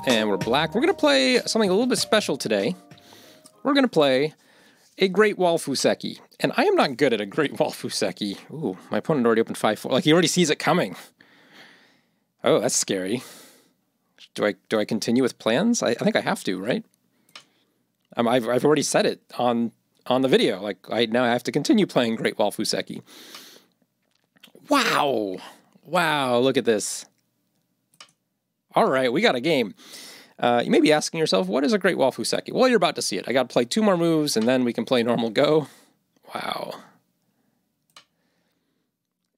And we're black. We're going to play something a little bit special today. We're going to play a Great Wall Fuseki. And I am not good at a Great Wall Fuseki. Ooh, my opponent already opened 5-4. Like, he already sees it coming. Oh, that's scary. Do I continue with plans? I think I have to, right? I've already said it on the video. Like, I now have to continue playing Great Wall Fuseki. Wow. Wow, look at this. All right, we got a game. You may be asking yourself, what is a Great Wall Fuseki? Well, you're about to see it. I got to play 2 more moves, and then we can play normal go. Wow.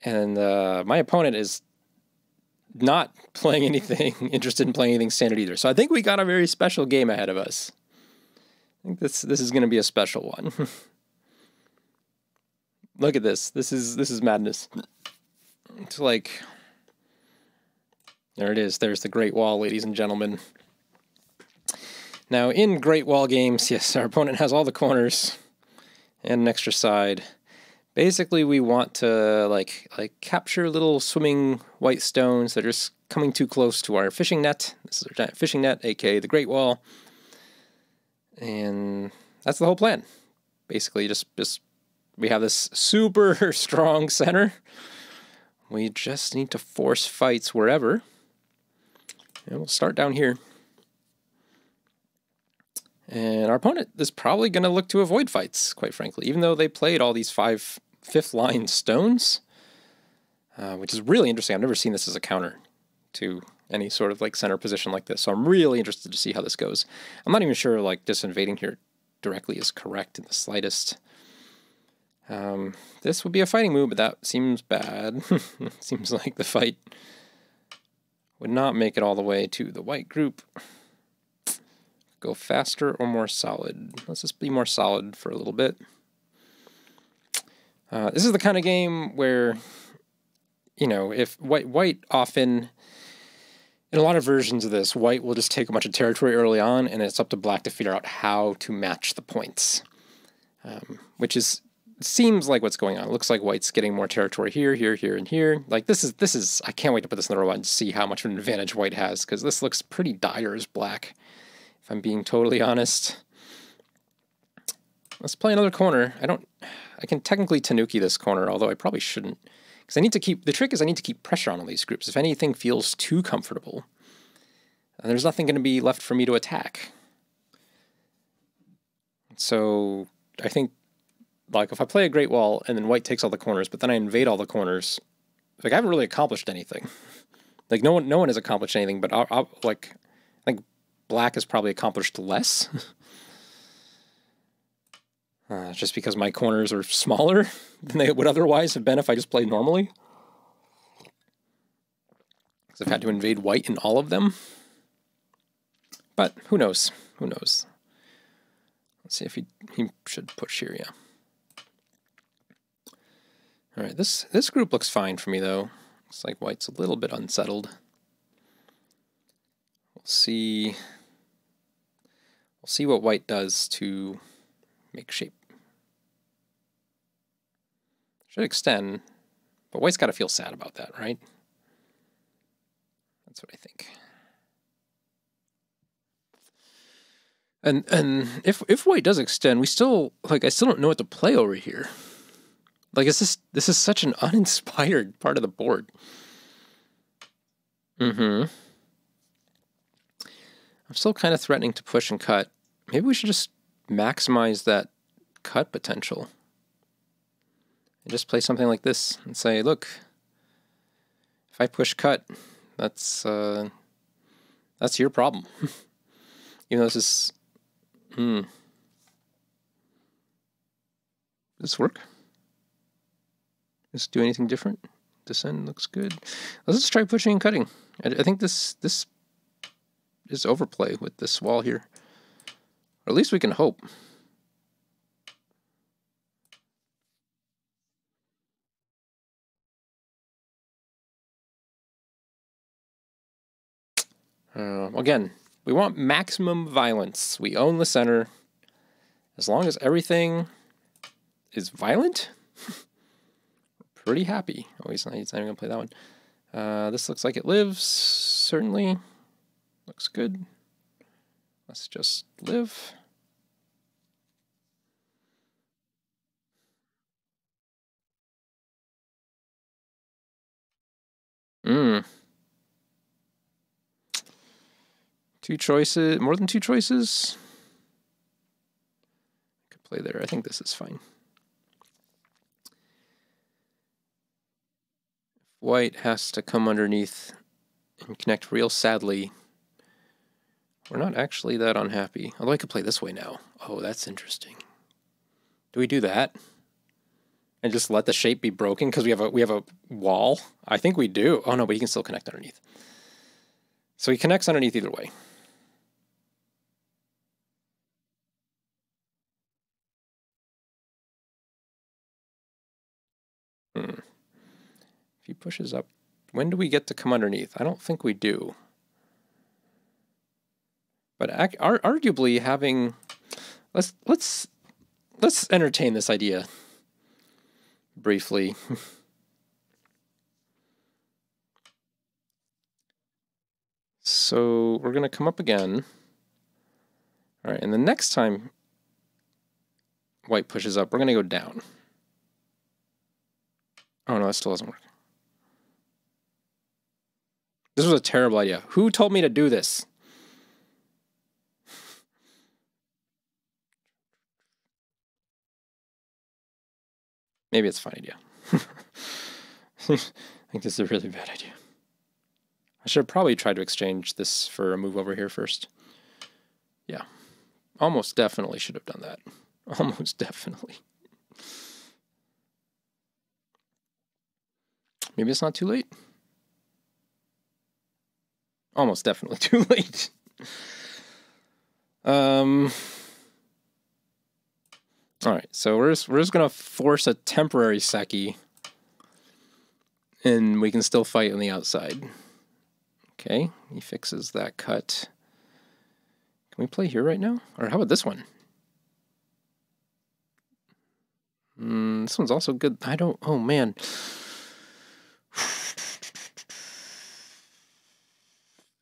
And my opponent is not playing anything, interested in playing anything standard either. So I think we got a very special game ahead of us. I think this is going to be a special one. Look at this. This is madness. It's like... There it is. There's the Great Wall, ladies and gentlemen. Now, in Great Wall games, yes, our opponent has all the corners and an extra side. Basically, we want to like capture little swimming white stones that are coming too close to our fishing net. This is our giant fishing net, aka the Great Wall. And that's the whole plan. Basically, just we have this super strong center. We just need to force fights wherever. And we'll start down here. And our opponent is probably going to look to avoid fights, quite frankly, even though they played all these 5th line stones, which is really interesting. I've never seen this as a counter to any sort of like center position like this. So I'm really interested to see how this goes. I'm not even sure like just invading here directly is correct in the slightest. This would be a fighting move, but that seems bad. Seems like the fight would not make it all the way to the white group. Go faster or more solid. Let's just be more solid for a little bit. This is the kind of game where, you know, if white often, in a lot of versions of this, white will just take a bunch of territory early on, and it's up to black to figure out how to match the points, which seems like what's going on. It looks like white's getting more territory here, here, here, and here. Like this is. I can't wait to put this in the row and see how much of an advantage white has, because this looks pretty dire as black, if I'm being totally honest. Let's play another corner. I can technically tanuki this corner, although I probably shouldn't, because I need to keep. The trick is I need to keep pressure on all these groups. If anything feels too comfortable, then there's nothing going to be left for me to attack. So I think, like, if I play a Great Wall and then white takes all the corners, but then I invade all the corners, like, I haven't really accomplished anything. Like, no one has accomplished anything, but I think black has probably accomplished less. Just because my corners are smaller than they would otherwise have been if I just played normally. Because I've had to invade white in all of them. But who knows? Who knows? Let's see if he should push here, yeah. All right, this group looks fine for me, though. Looks like white's a little bit unsettled. We'll see what white does to make shape. Should extend, but white's got to feel sad about that, right? That's what I think. And if white does extend, I still don't know what to play over here. Like, this is such an uninspired part of the board. I'm still kind of threatening to push and cut. Maybe we should just maximize that cut potential. And just play something like this and say, look, if I push cut, that's your problem. Even though this is... Does this work? Does it do anything different? Descend looks good. Let's just try pushing and cutting. I think this is overplay with this wall here. Or at least we can hope. Again, we want maximum violence. We own the center. As long as everything is violent, pretty happy. Oh, he's not even going to play that one. This looks like it lives. Certainly. Looks good. Let's just live. Two choices. More than two choices? Could play there. I think this is fine. White has to come underneath and connect real sadly. We're not actually that unhappy. Although I could play this way now. Oh, that's interesting. Do we do that? And just let the shape be broken because we have a wall? I think we do. Oh no, but he can still connect underneath. So he connects underneath either way. If he pushes up, when do we get to come underneath? I don't think we do. But arguably having, let's entertain this idea briefly. So we're going to come up again. All right, and the next time white pushes up, we're going to go down. Oh no, that still doesn't work. This was a terrible idea. Who told me to do this? Maybe it's a fine idea. I think this is a really bad idea. I should have probably tried to exchange this for a move over here first. Yeah. Almost definitely should have done that. Almost definitely. Maybe it's not too late. Almost definitely too late. All right, so we're just gonna force a temporary Seki, and we can still fight on the outside. Okay, he fixes that cut. Can we play here right now? Or how about this one? This one's also good. Oh man.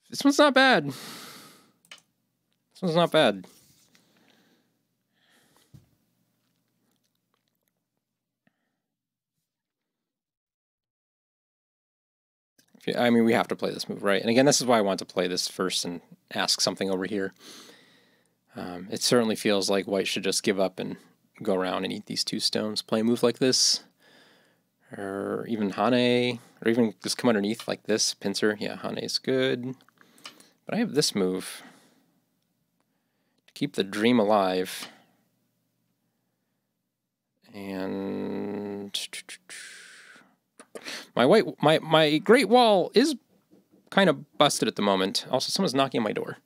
This one's not bad. This one's not bad. I mean, we have to play this move, right? And again, this is why I want to play this first and ask something over here. It certainly feels like white should just give up and go around and eat these two stones. Play a move like this. Or even Hane. Or even just come underneath like this. Pincer. Yeah, Hane's good. But I have this move to keep the dream alive. And my Great Wall is kind of busted at the moment. Also, someone's knocking on my door.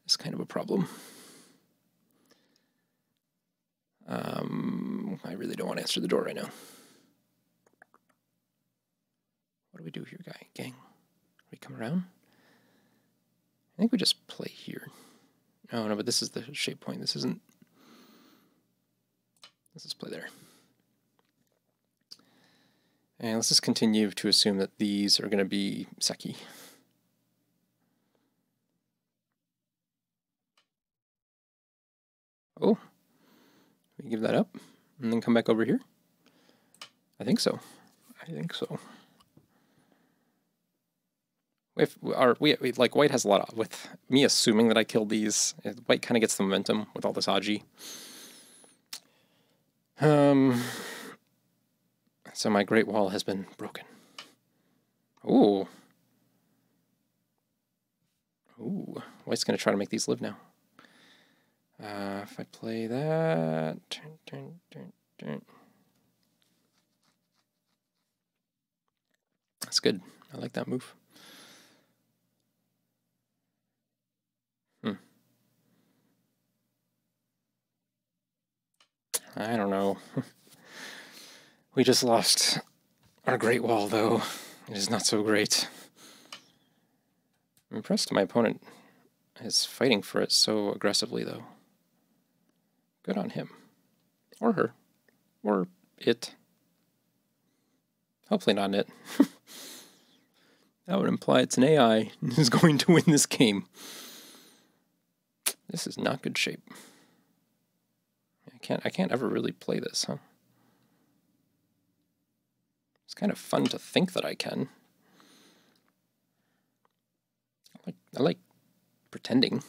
It's kind of a problem. I really don't want to answer the door right now. What do we do here, gang? We come around? I think we just play here. Oh, no, but this is the shape point. This isn't. Let's just play there. And let's just continue to assume that these are going to be Seki. Oh, we give that up and then come back over here? I think so. Like white has a lot of, with me assuming that I killed these, white kind of gets the momentum with all this Aji. So my Great Wall has been broken. Ooh, white's gonna try to make these live now. If I play that, that's good. I like that move. I don't know. We just lost our Great Wall, though. It is not so great. I'm impressed my opponent is fighting for it so aggressively, though. Good on him. Or her. Or it. Hopefully not it. That would imply it's an AI who's going to win this game. This is not good shape. I can't ever really play this, huh? It's kind of fun to think that I can. I like pretending.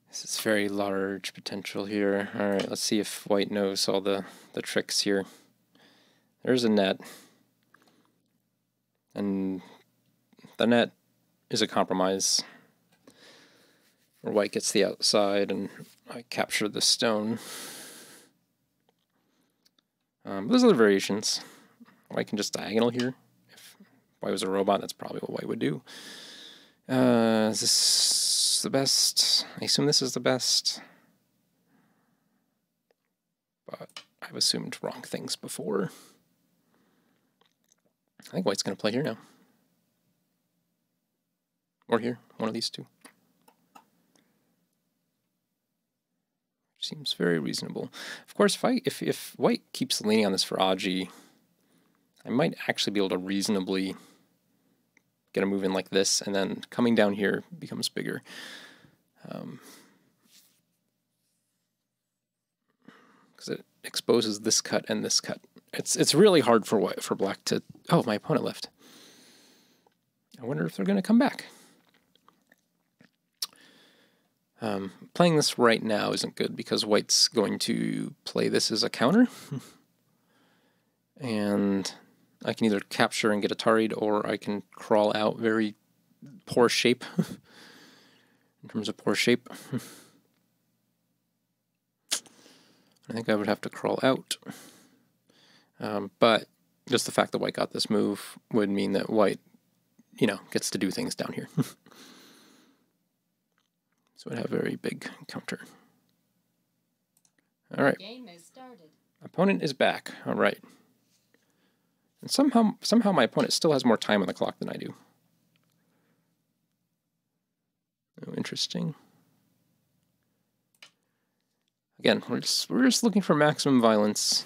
This is very large potential here. All right, let's see if white knows all the tricks here. There's a net. And the net is a compromise. Where white gets the outside and I capture the stone. There's other variations. White can just diagonal here. If white was a robot, that's probably what white would do. Is this the best? I assume this is the best. But I've assumed wrong things before. I think white's going to play here now. Or here, one of these two. Seems very reasonable. Of course, if white keeps leaning on this for Aji, I might actually be able to reasonably get a move in like this, and then coming down here becomes bigger. Because it exposes this cut and this cut. It's really hard for black to... Oh, my opponent left. I wonder if they're going to come back. Playing this right now isn't good because white's going to play this as a counter. And I can either capture and get Atari'd, or I can crawl out. Very poor shape. In terms of poor shape. I think I would have to crawl out. But just the fact that white got this move would mean that white, gets to do things down here. So I'd have a very big counter. All right. Game is started. Opponent is back. All right. And somehow my opponent still has more time on the clock than I do. Oh, interesting. Again, we're just looking for maximum violence.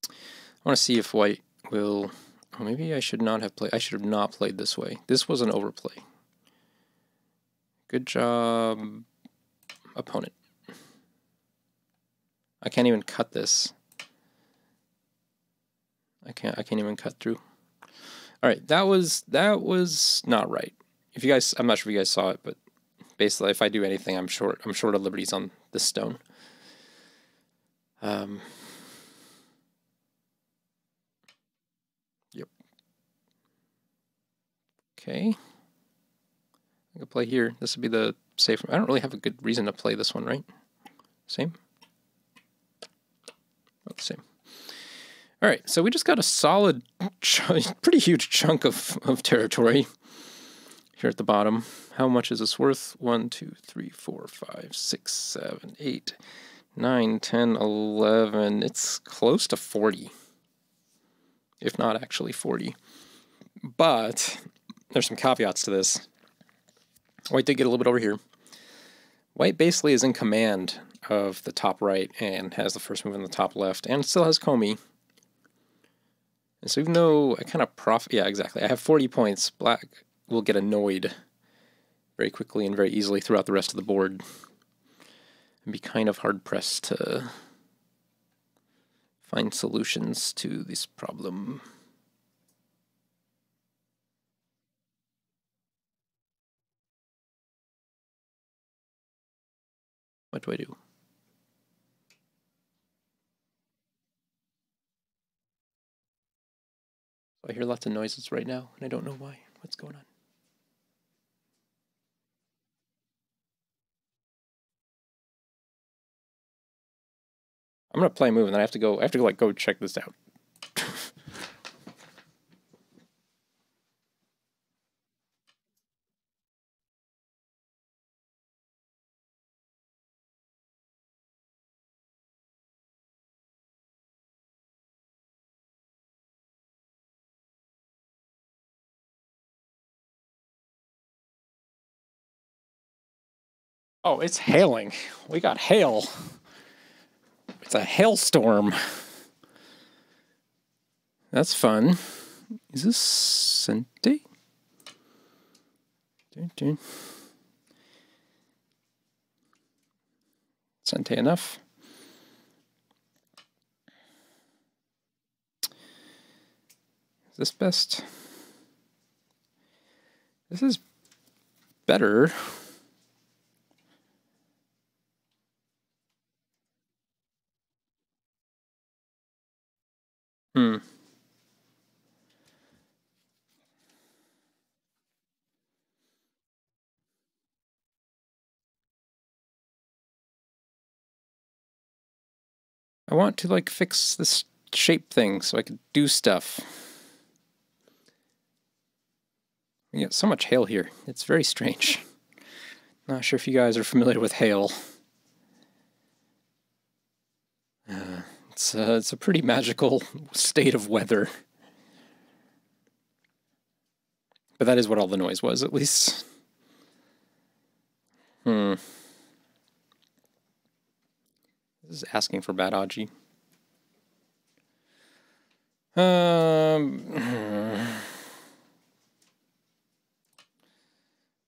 I want to see if white will... Oh, maybe I should not have played. I should have not played this way. This was an overplay. Good job, opponent. I can't even cut this. I can't even cut through. All right, that was not right. If you guys, I'm not sure if you guys saw it, but basically, if I do anything, I'm short of liberties on this stone. Yep. Okay. I could play here. This would be the safe. I don't really have a good reason to play this one, right? Same? About the same. All right, so we just got a solid, pretty huge chunk of territory here at the bottom. How much is this worth? 1, 2, 3, 4, 5, 6, 7, 8, 9, 10, 11. It's close to 40, if not actually 40. But there's some caveats to this. White did get a little bit over here. White basically is in command of the top right and has the first move in the top left, and still has Comey. And so even though I kind of yeah, exactly. I have 40 points. Black will get annoyed very quickly and very easily throughout the rest of the board and be kind of hard-pressed to find solutions to this problem. What do I do? I hear lots of noises right now, and I don't know why. What's going on? I'm gonna play a move, and then I have to go like go check this out. Oh, it's hailing. We got hail. It's a hailstorm. That's fun. Is this Sente? Sente enough? Is this best? This is better. I want to like fix this shape thing so I can do stuff. We get so much hail here. It's very strange. Not sure if you guys are familiar with hail. It's a pretty magical state of weather. But that is what all the noise was, at least. This is asking for bad Aji.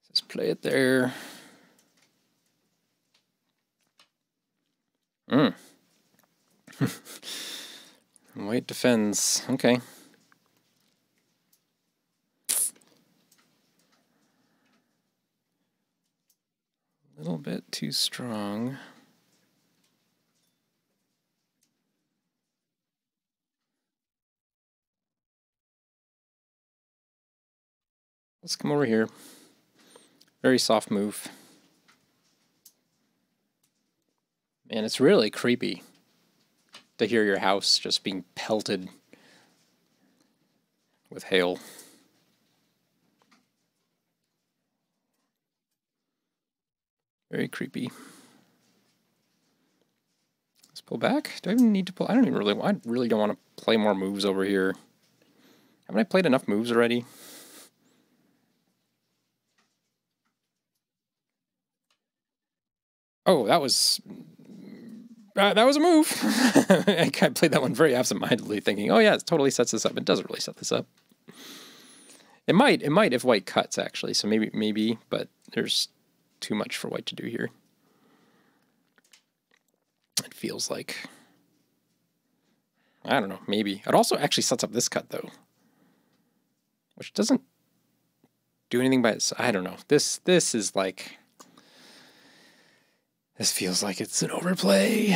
Let's play it there. White defends. Okay. A little bit too strong. Let's come over here. Very soft move. Man, it's really creepy to hear your house just being pelted with hail. Very creepy. Let's pull back. Do I even need to pull? I really don't want to play more moves over here. Haven't I played enough moves already? Oh, that was a move. I played that one very absentmindedly, thinking, "Oh yeah, it totally sets this up." It doesn't really set this up. It might if white cuts actually. So maybe, but there's too much for white to do here. It feels like, I don't know, maybe. It also actually sets up this cut though, which doesn't do anything by itself. I don't know. This is like, this feels like it's an overplay.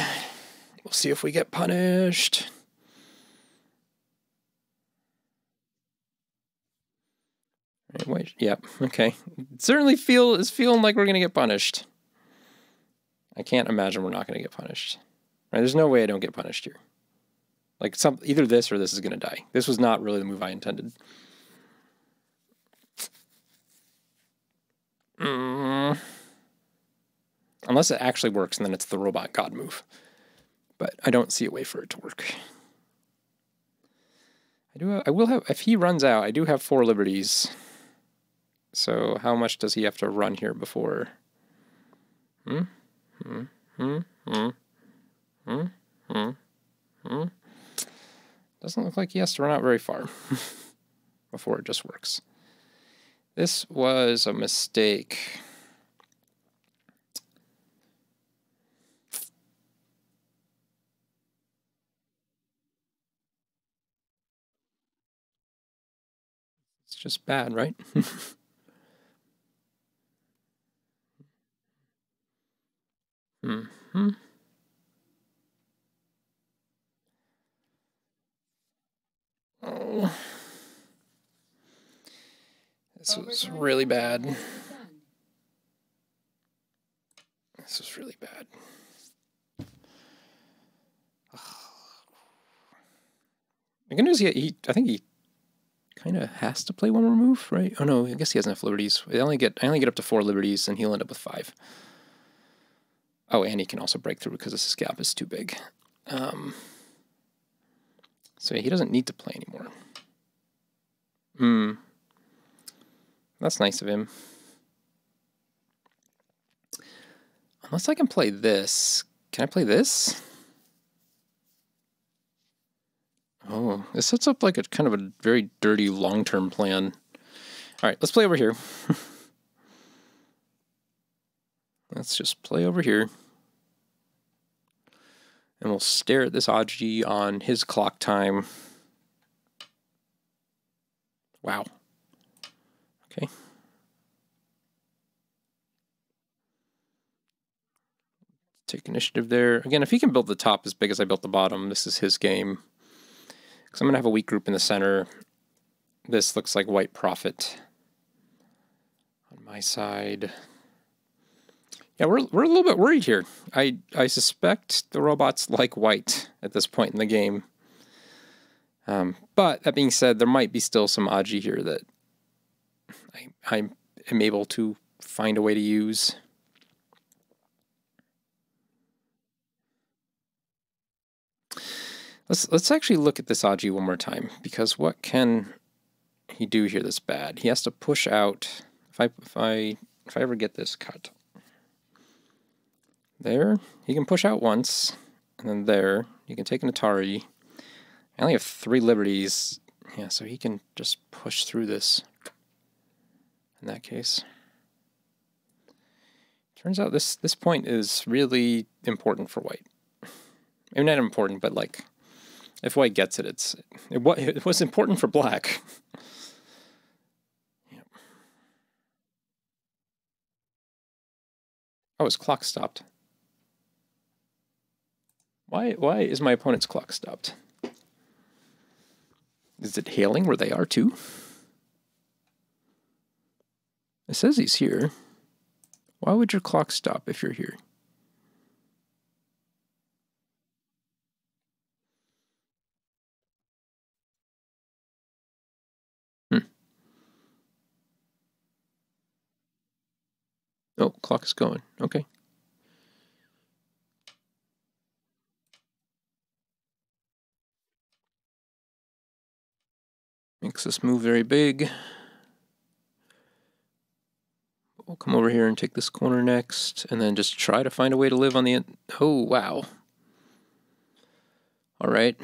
We'll see if we get punished. Wait, yep, okay. It certainly is feeling like we're gonna get punished. I can't imagine we're not gonna get punished. Right, there's no way I don't get punished here. Like either this or this is gonna die. This was not really the move I intended. Unless it actually works, and then it's the robot god move. But I don't see a way for it to work. I will have, if he runs out, I do have 4 liberties. So how much does he have to run here before? Doesn't look like he has to run out very far before it just works. This was a mistake. It's just bad, right? Oh. This was really bad. This was really bad. The good news, I think he kind of has to play one more move, right? Oh no, I guess he has enough liberties. I only get up to 4 liberties, and he'll end up with 5. Oh, and he can also break through because this gap is too big. So yeah, he doesn't need to play anymore. That's nice of him. Unless I can play this. Can I play this? Oh, this sets up like a kind of a very dirty long-term plan. All right, let's play over here. Let's just play over here. And we'll stare at this Aji on his clock time. Wow. Okay. Take initiative there. Again, if he can build the top as big as I built the bottom, this is his game. Because I'm going to have a weak group in the center. This looks like white profit on my side. Yeah, we're a little bit worried here. I suspect the robots like white at this point in the game. But that being said, there might be still some Aji here that I am able to find a way to use. Let's actually look at this Aji one more time, because what can he do here that's bad? He has to push out. If I ever get this cut, there he can push out once, and then there you can take an Atari. I only have 3 liberties, yeah, so he can just push through this. In that case, turns out this point is really important for white. I mean, not important, but like, if white gets it, it was important for black. Yep. Oh, his clock stopped. Why is my opponent's clock stopped? Is it hailing where they are too? It says he's here. Why would your clock stop if you're here? Oh, clock is going. Okay. Makes this move very big. We'll come over here and take this corner next, and then just try to find a way to live on the end. Oh, wow. All right.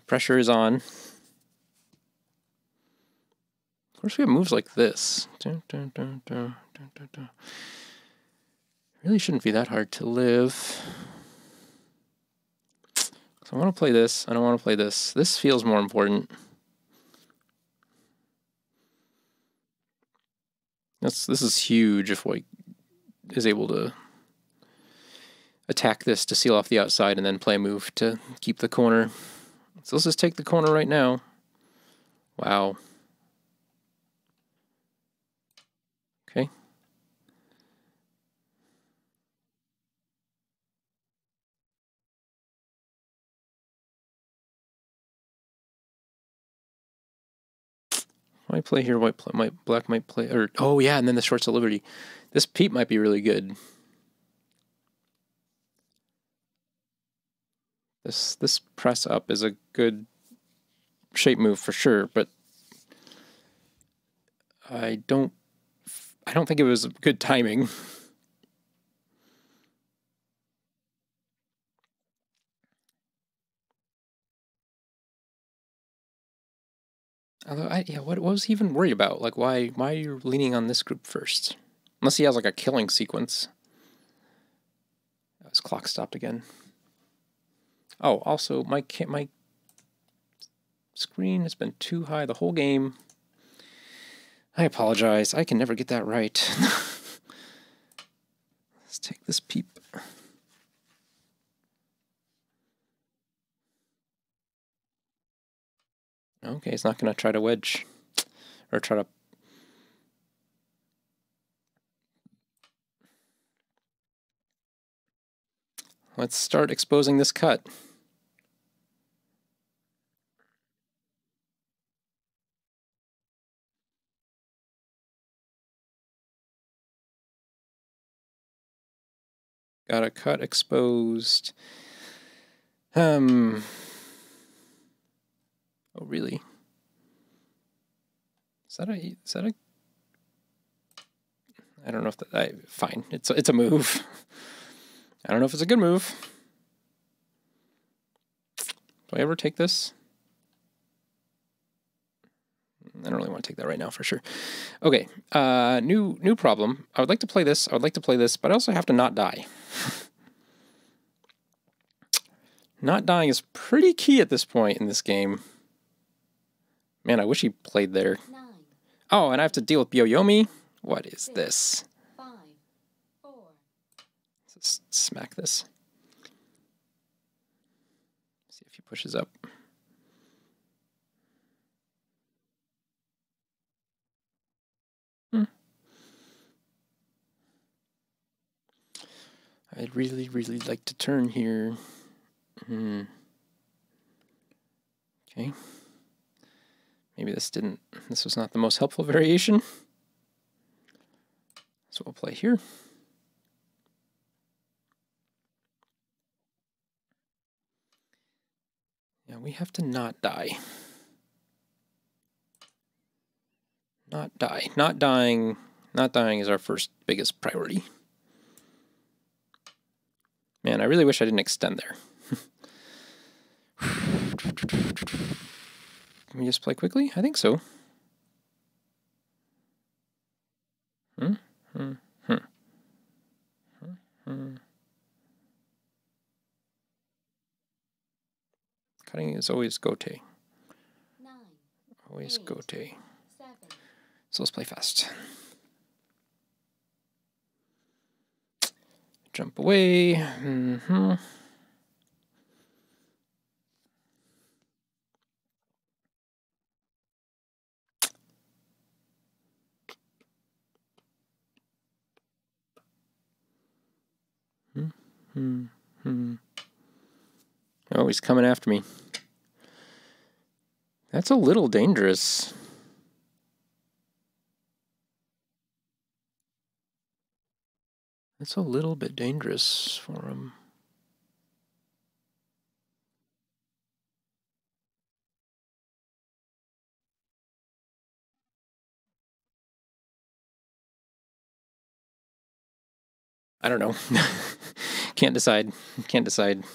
Pressure is on. Of course, we have moves like this. Really shouldn't be that hard to live. So I want to play this. I don't want to play this. This feels more important. This is huge if white is able to attack this to seal off the outside and then play a move to keep the corner. So let's just take the corner right now. Wow. Okay. White play here, black might play, or oh yeah, and then the shorts of liberty. This peep might be really good. This press up is a good shape move for sure, but I don't think it was good timing. Although, what was he even worried about? Like, why are you leaning on this group first? Unless he has like a killing sequence. His clock stopped again. Oh, also, my screen has been too high the whole game. I apologize. I can never get that right. Let's take this peep. Okay, he's not going to try to wedge. Or try to... Let's start exposing this cut. Got a cut exposed. Oh, really? Is that a... I don't know if that... fine. It's a move. I don't know if it's a good move. Do I ever take this? I don't really want to take that right now for sure. Okay, new problem. I would like to play this. I would like to play this, but I also have to not die. Not dying is pretty key at this point in this game. Man, I wish he played there. 9. Oh, and I have to deal with Byoyomi? What is 6, this? 5, 4. Let's just smack this. See if he pushes up. I'd really, really like to turn here. Okay. Maybe this was not the most helpful variation. So we'll play here. Yeah, we have to not die. Not die. Not dying is our first biggest priority. Man, I really wish I didn't extend there. Can we just play quickly? I think so. Cutting is always gote. 9. Always 8, gote. 7. So let's play fast. Jump away. Oh, he's coming after me. That's a little dangerous. That's a little bit dangerous for him. I don't know. Can't decide. Can't decide.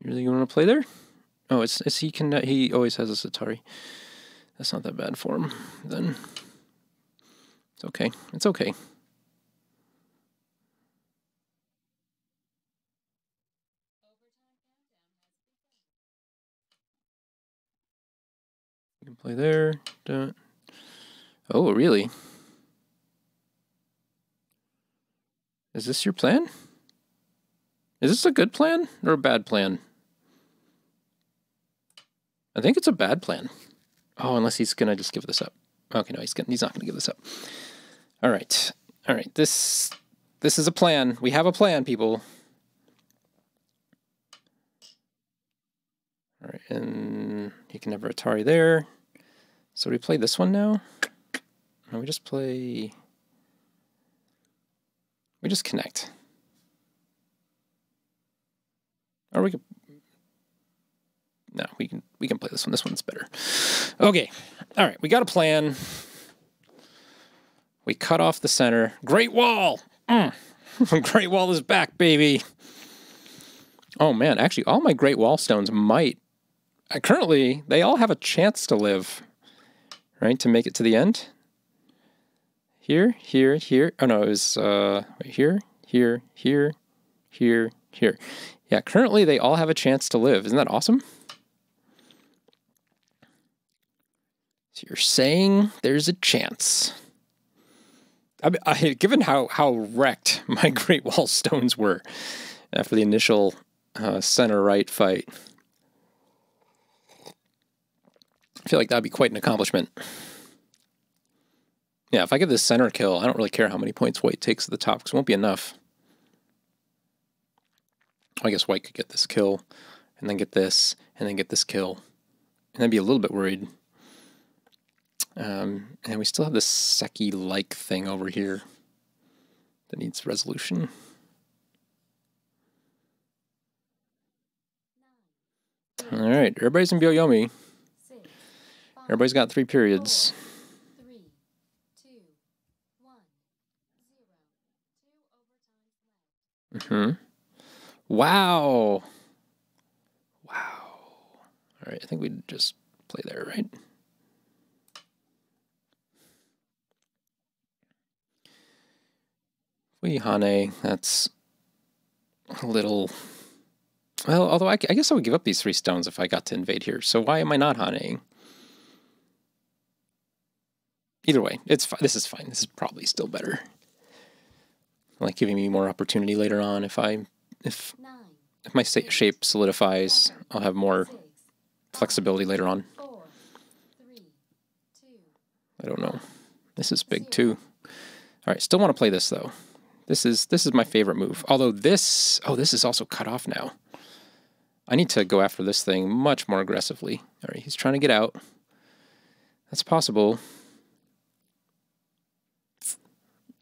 You really want to play there? Oh, it's he can. He always has a Satari. That's not that bad for him. Then it's okay. It's okay. You can play there. Don't. Oh, really? Is this your plan? Is this a good plan or a bad plan? I think it's a bad plan. Oh, unless he's gonna just give this up. Okay, no, he's not gonna give this up. All right. This is a plan. We have a plan, people. All right, and he can never Atari there. So we play this one now. No, we just play. We just connect. Or we can. No, we can play this one. This one's better. Okay. All right, we got a plan. We cut off the center. Great Wall! Great Wall is back, baby! Oh, man. Actually, all my Great Wall stones might... currently, they all have a chance to live. Right? To make it to the end. Here, here, here. Oh, no, it was... here, here, here, here, here. Yeah, currently, they all have a chance to live. Isn't that awesome? So you're saying there's a chance. Given how wrecked my Great Wall stones were after the initial center-right fight, I feel like that'd be quite an accomplishment. Yeah, if I get this center kill, I don't really care how many points white takes at the top, because it won't be enough. I guess white could get this kill, and then get this, and then get this kill. And I'd be a little bit worried. And we still have this Seki-like thing over here that needs resolution. All right, everybody's in Byoyomi. Everybody's got 3 periods. 4, 3, 2, 1, 0. 2 overtimes left. Mm-hmm. Wow. Wow. All right, I think we'd just play there, right? Hane, that's a little... Well, although I guess I would give up these 3 stones if I got to invade here. So why am I not Haneing? Either way, it's fine. This is fine. This is probably still better. Like giving me more opportunity later on. If my shape solidifies, I'll have more flexibility later on. 4, 3, 2. I don't know. This is big too. All right, still want to play this though. This is my favorite move. Although this is also cut off now. I need to go after this thing much more aggressively. All right, he's trying to get out. That's possible.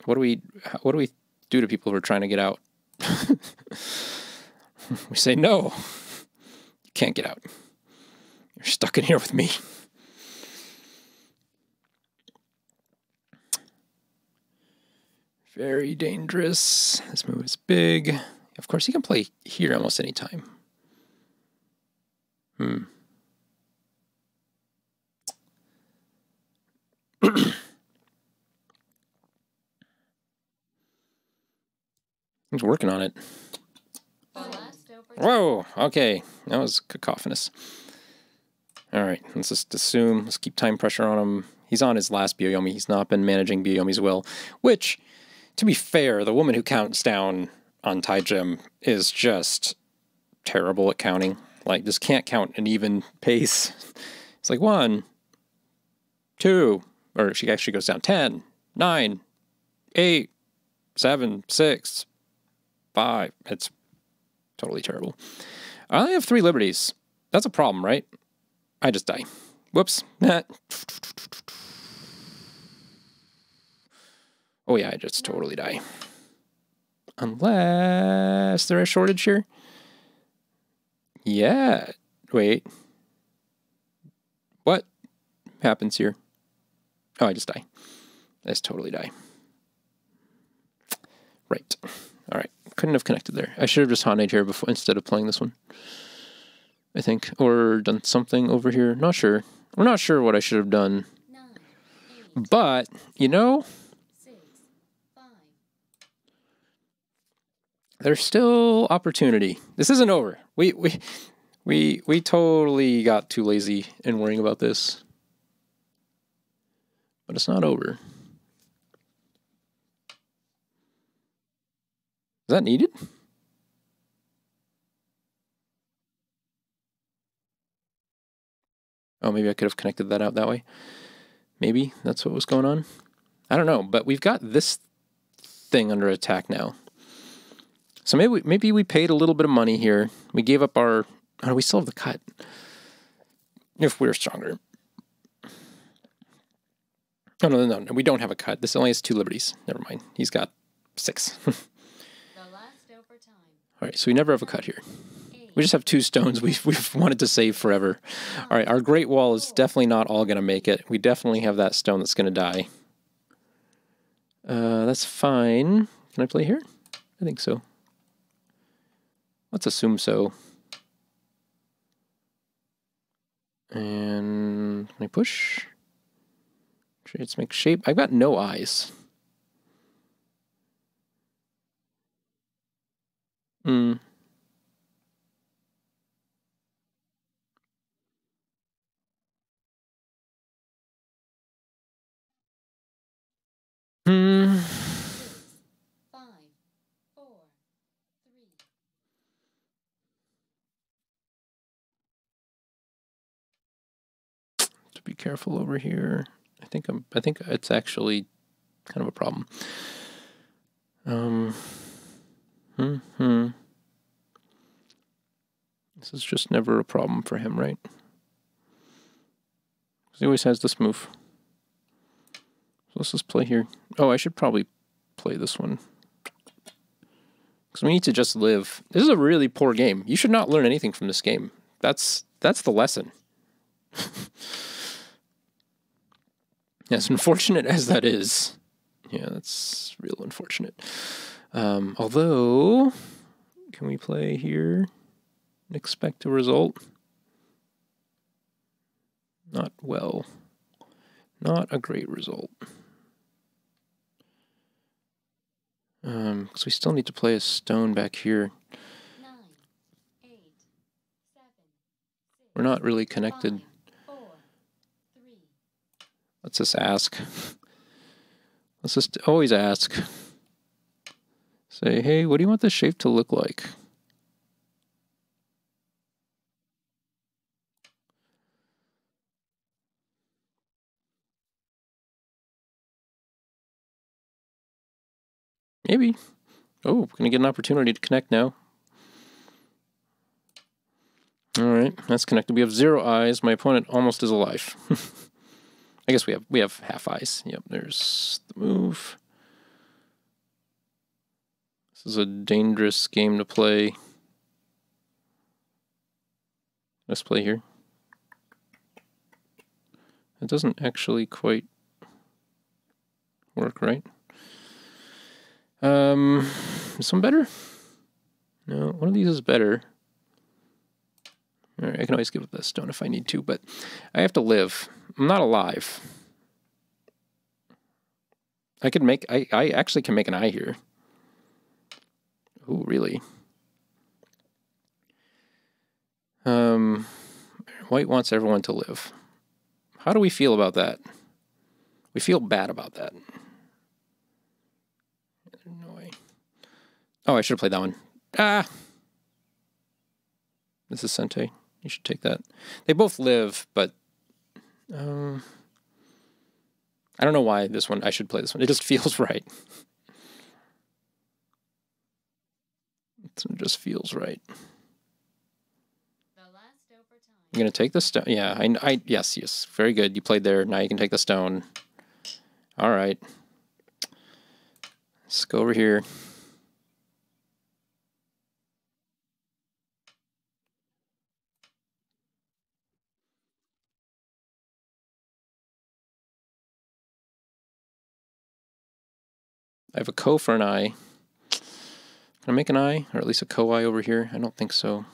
What do we do to people who are trying to get out? We say no. You can't get out. You're stuck in here with me. Very dangerous. This move is big. Of course, he can play here almost any time. He's working on it. Whoa, okay. That was cacophonous. All right, let's just assume. Let's keep time pressure on him. He's on his last Byoyomi. He's not been managing Byoyomis well, which, to be fair, the woman who counts down on Taijim is just terrible at counting. Like, just can't count an even pace. It's like 1, 2, or she actually goes down 10, 9, 8, 7, 6, 5. It's totally terrible. I only have 3 liberties. That's a problem, right? I just die. Whoops. Oh yeah, I just totally die. Unless there's a shortage here. Yeah. Wait. What happens here? Oh, I just die. I just totally die. Right. All right. Couldn't have connected there. I should have just Hane'd here before instead of playing this one. I think. Or done something over here. Not sure. We're not sure what I should have done. 9, 8, But, you know, 6, 5. there's still opportunity. This isn't over. We totally got too lazy in worrying about this. But it's not over. Is that needed? Oh, maybe I could have connected that out that way. Maybe that's what was going on. I don't know, but we've got this thing under attack now. So maybe we paid a little bit of money here. We gave up our... Oh, we still have the cut. If we're stronger. Oh, no, we don't have a cut. This only has 2 liberties. Never mind. He's got 6. The last overtime. All right, so we never have a cut here. We just have 2 stones we've wanted to save forever. All right, our Great Wall is definitely not all going to make it. We definitely have that stone that's going to die. That's fine. Can I play here? I think so. Let's assume so. And can I push? Let's make shape. I've got no eyes. To be careful over here. I think it's actually kind of a problem. This is just never a problem for him, right? Because he always has this move. So let's just play here. Oh, I should probably play this one. Because we need to just live. This is a really poor game. You should not learn anything from this game. That's the lesson. As unfortunate as that is. Yeah, that's real unfortunate. Although, can we play here and expect a result? Not well. Not a great result. Because we still need to play a stone back here. 9, 8, 7, 6, We're not really connected. 5, 4, 3. Let's just ask. Let's just always ask. Say, hey, what do you want this shape to look like? Maybe. Oh, we're going to get an opportunity to connect now. All right, that's connected. We have 0 eyes. My opponent almost is alive. I guess we have half eyes. Yep, there's the move. This is a dangerous game to play. Let's play here. It doesn't actually quite work, right? Is one better? No, one of these is better. All right, I can always give it the stone if I need to, but I have to live. I'm not alive. I actually can make an eye here. Ooh, really? White wants everyone to live. How do we feel about that? We feel bad about that. No way. Oh, I should have played that one. Ah! This is Sente. You should take that. They both live, but I don't know why this one. I should play this one. It just feels right. It just feels right. The last go for time. You're gonna take the stone. Yeah, yes. Very good. You played there. Now you can take the stone. All right. Let's go over here. I have a ko for an eye. Can I make an eye? Or at least a ko-eye over here? I don't think so.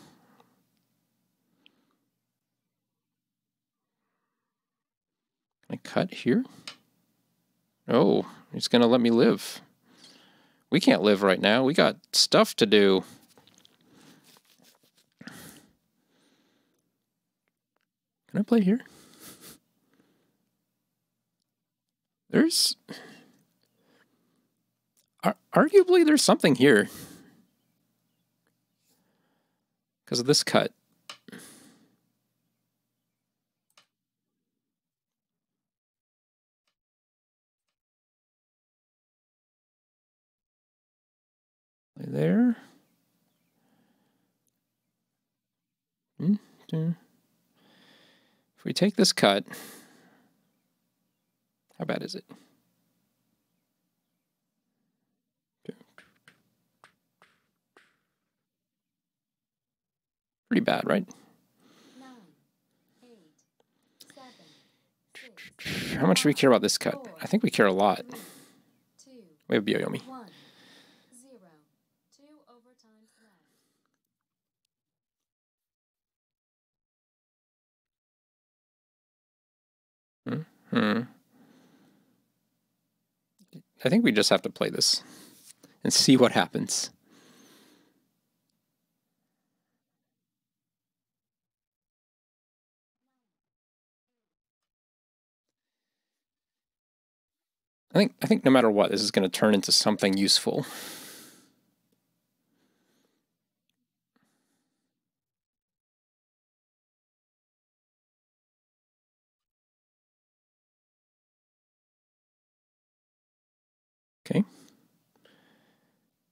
Can I cut here? Oh, he's going to let me live. We can't live right now. We got stuff to do. Can I play here? There's... Arguably, there's something here. Because of this cut. Play there. If we take this cut, how bad is it? Pretty bad, right? 9, 8, 7, 6. How much do we care about this cut? I think we care a lot. 2, We have Byoyomi. 1, 0. 2 overtimes left. I think we just have to play this and see what happens. I think no matter what, this is going to turn into something useful. Okay.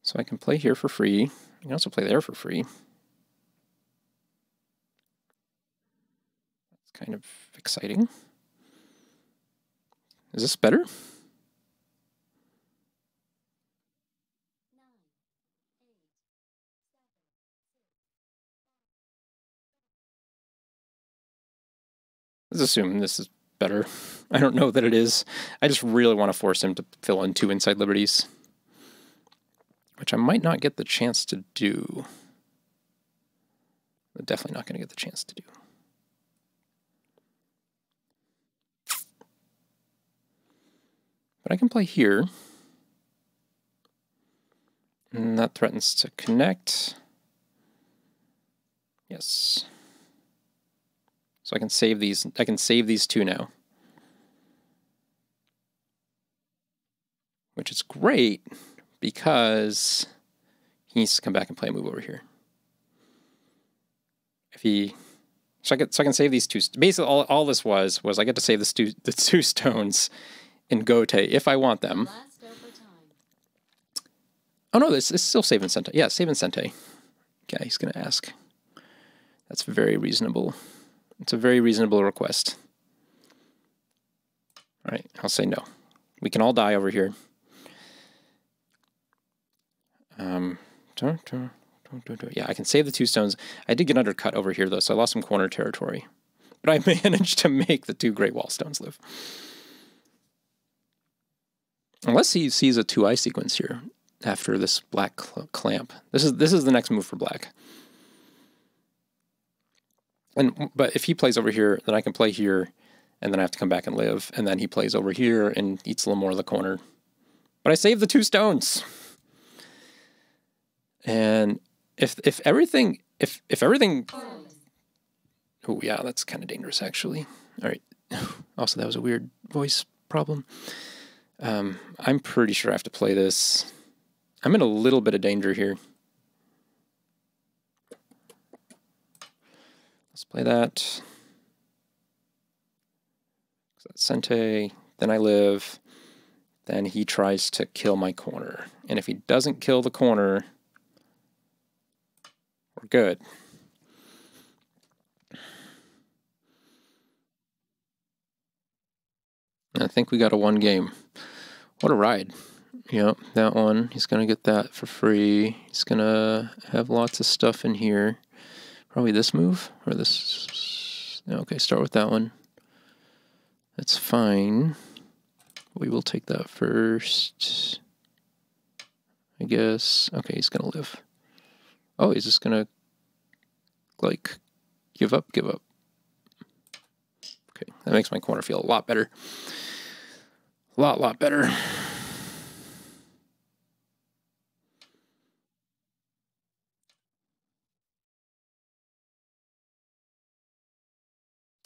So I can play here for free. I can also play there for free. That's kind of exciting. Is this better? 9, 8, 7. Let's assume this is better. I don't know that it is. I just really want to force him to fill in 2 inside liberties, which I might not get the chance to do. I'm definitely not going to get the chance to do. But I can play here. And that threatens to connect. Yes. So I can save these. I can save these 2 now. Which is great because he needs to come back and play a move over here. If he, so I can save these 2. Basically, all this was I get to save the 2 stones in Gote if I want them. Oh no, this is still saving Sente. Yeah, saving Sente. Okay, he's gonna ask. That's very reasonable. It's a very reasonable request. All right, I'll say no. We can all die over here. Yeah, I can save the 2 stones. I did get undercut over here, though, so I lost some corner territory. But I managed to make the 2 Great Wall Stones live. Unless he sees a 2-eye sequence here after this black clamp. This is the next move for black. But if he plays over here, then I can play here, and then I have to come back and live, and then he plays over here and eats a little more of the corner. But I saved the 2 stones. And if everything, oh yeah, that's kind of dangerous actually. All right. Also, that was a weird voice problem. I'm pretty sure I have to play this. I'm in a little bit of danger here. Let's play that. That's Sente. Then I live. Then he tries to kill my corner. And if he doesn't kill the corner, we're good. I think we got a 1 game. What a ride. Yep, that one. He's going to get that for free. He's going to have lots of stuff in here. Probably this move or this. Okay, start with that one. That's fine. We will take that first, I guess. Okay, he's going to live. Oh, he's just going to, like, give up. Okay, that makes my corner feel a lot better. A lot better.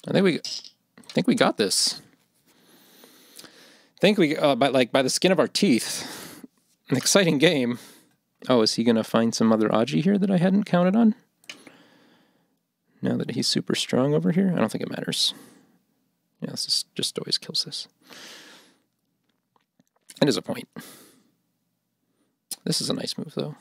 I think we got this. I think we by the skin of our teeth. An exciting game. Oh, is he gonna find some other Aji here that I hadn't counted on? Now that he's super strong over here, I don't think it matters. Yeah, this is just always kills this. It is a point. This is a nice move though.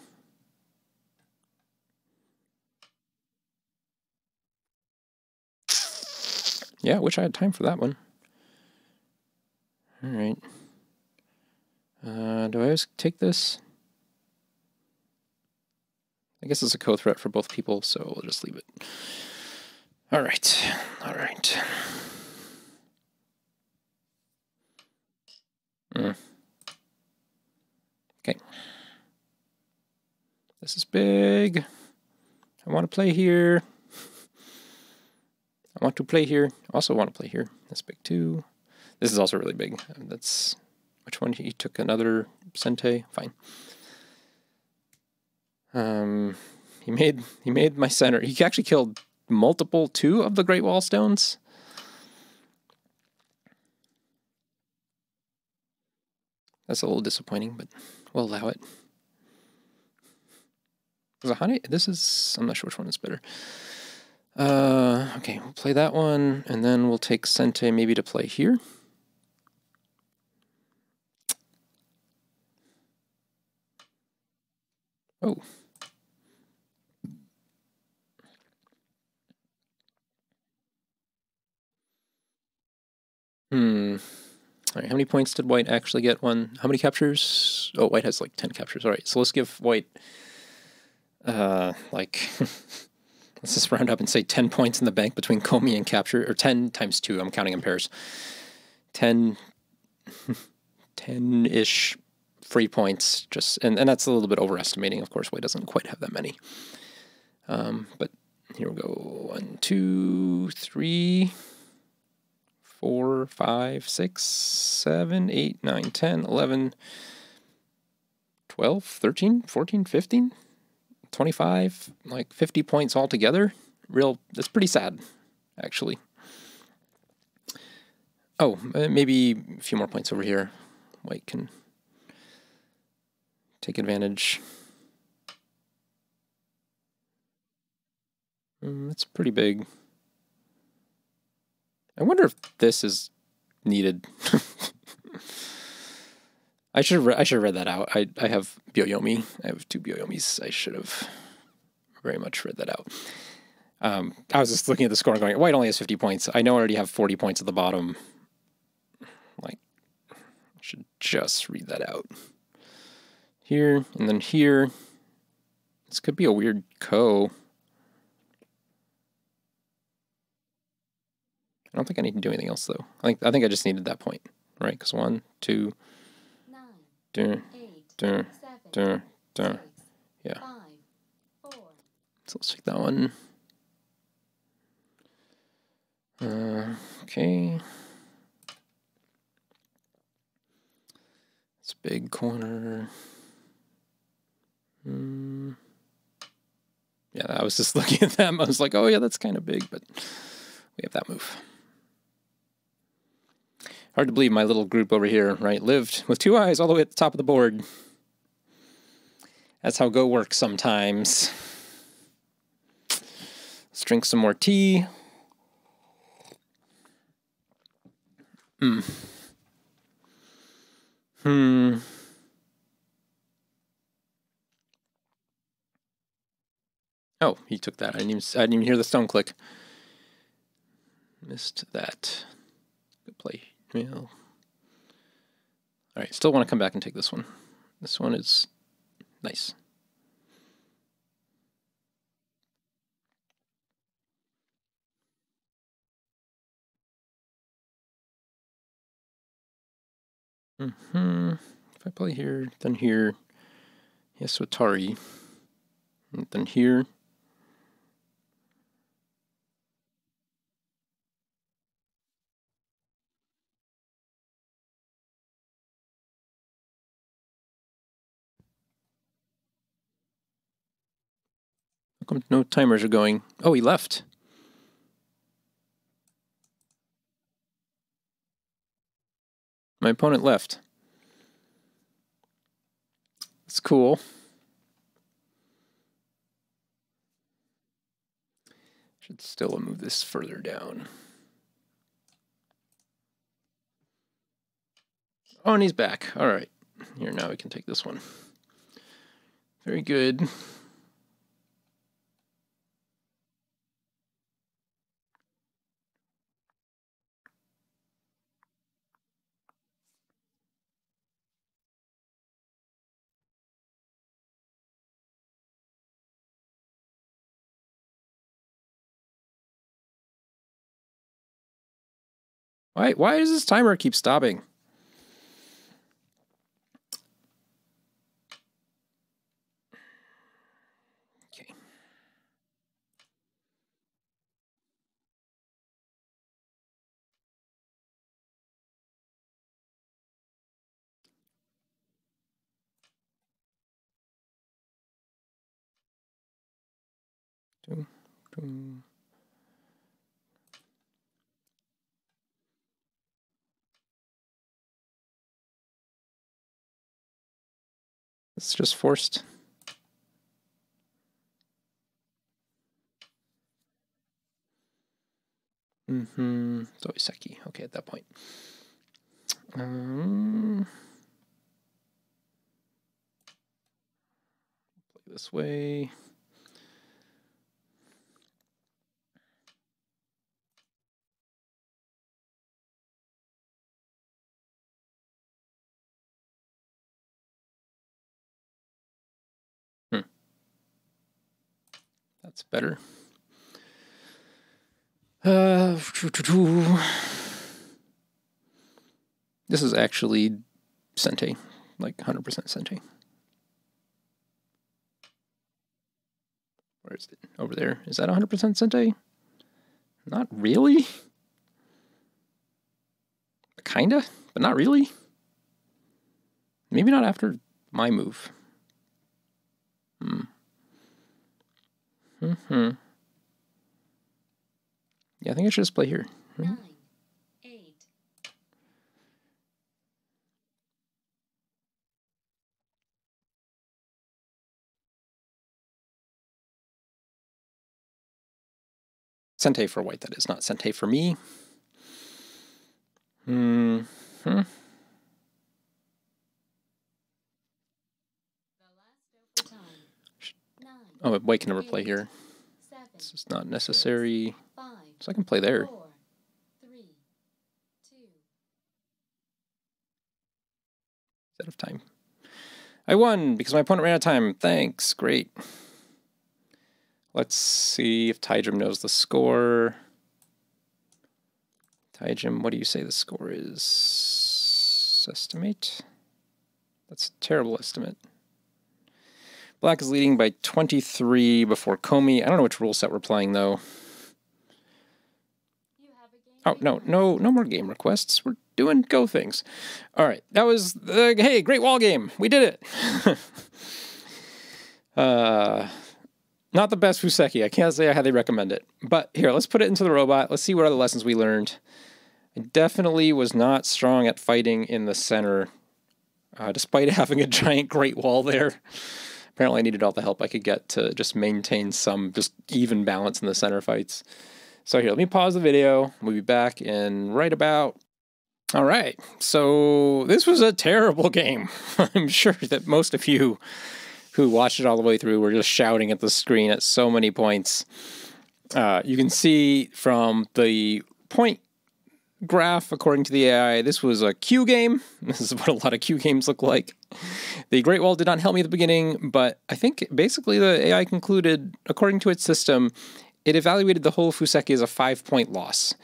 Yeah, I wish I had time for that one. All right. Do I always take this? I guess it's a co-threat for both people, so we'll just leave it. All right. Okay. This is big. I want to play here. I want to play here. Also want to play here. That's big too. This is also really big. That's which one? He took another Sente. Fine. He made my center. He actually killed multiple 2 of the Great Wall Stones. That's a little disappointing, but we'll allow it. This is, I'm not sure which one is better. Okay, we'll play that one, and then we'll take Sente maybe to play here. Oh. All right, how many points did White actually get? How many captures? Oh, White has like 10 captures. All right, so let's give White, like Let's just round up and say 10 points in the bank between Komi and capture, or 10 times 2. I'm counting in pairs. 10 10-ish free points. And that's a little bit overestimating. Of course, White doesn't quite have that many. But here we go. 1, 2, 3, 4, 5, 6, 7, 8, 9, 10, 11, 12, 13, 14, 15, 25, like 50 points altogether. That's pretty sad, actually. Oh, maybe a few more points over here. White can take advantage. That's pretty big. I wonder if this is needed. I should have read that out. I have Byoyomi. I have 2 Byoyomis. I should have very much read that out. I was just looking at the score and going, White only has 50 points. I know I already have 40 points at the bottom. Like, I should just read that out. Here, and then here. This could be a weird ko. I don't think I need to do anything else, though. I think I just needed that point, right? Because 1, 2, 9, dun, 8, dun, 7, dun. 6, Yeah. 5, 4. So let's take that one. Okay. It's big corner. Yeah, I was just looking at them. I was like, oh yeah, that's kind of big, but we have that move. Hard to believe my little group over here, right, lived with 2 eyes all the way at the top of the board. That's how Go works sometimes. Let's drink some more tea. Oh, he took that. I didn't even hear the stone click. Missed that. Good play. Well. All right, still want to come back and take this one. This one is nice. If I play here, then here, yes, Atari, and then here. How come no timers are going? Oh, he left. My opponent left. That's cool. Should still move this further down. Oh, and he's back. All right. Here, now we can take this one. Very good. Why does this timer keep stopping? Okay. It's just forced. It's always Seki. Okay, at that point. Play this way. That's better. This is actually Sente, like 100% Sente. Where is it? Over there. Is that 100% Sente? Not really. Kinda, but not really. Maybe not after my move. Yeah, I think I should just play here. 9, 8. Sente for white, that is, not Sente for me. Oh, white can never play here. This is not necessary. So I can play there. 4, 3, 2. Out of time. I won because my opponent ran out of time. Thanks. Great. Let's see if Taijim knows the score. Taijim, what do you say the score is? Estimate? That's a terrible estimate. Black is leading by 23 before Komi. I don't know which rule set we're playing, though. Oh, no more game requests. We're doing Go things. All right, that was, hey, great wall game. We did it. Not the best Fuseki. I can't say I highly recommend it. But here, let's put it into the robot. Let's see what other lessons we learned. I definitely was not strong at fighting in the center, despite having a giant great wall there. Apparently I needed all the help I could get to just maintain some just even balance in the center fights. So here, let me pause the video. We'll be back in right about... All right, so this was a terrible game. I'm sure that most of you who watched it all the way through were just shouting at the screen at so many points. You can see from the point graph, according to the AI, this was a Q game. This is what a lot of Q games look like. The Great Wall did not help me at the beginning, but I think basically the AI concluded, according to its system, it evaluated the whole Fuseki as a 5-point loss.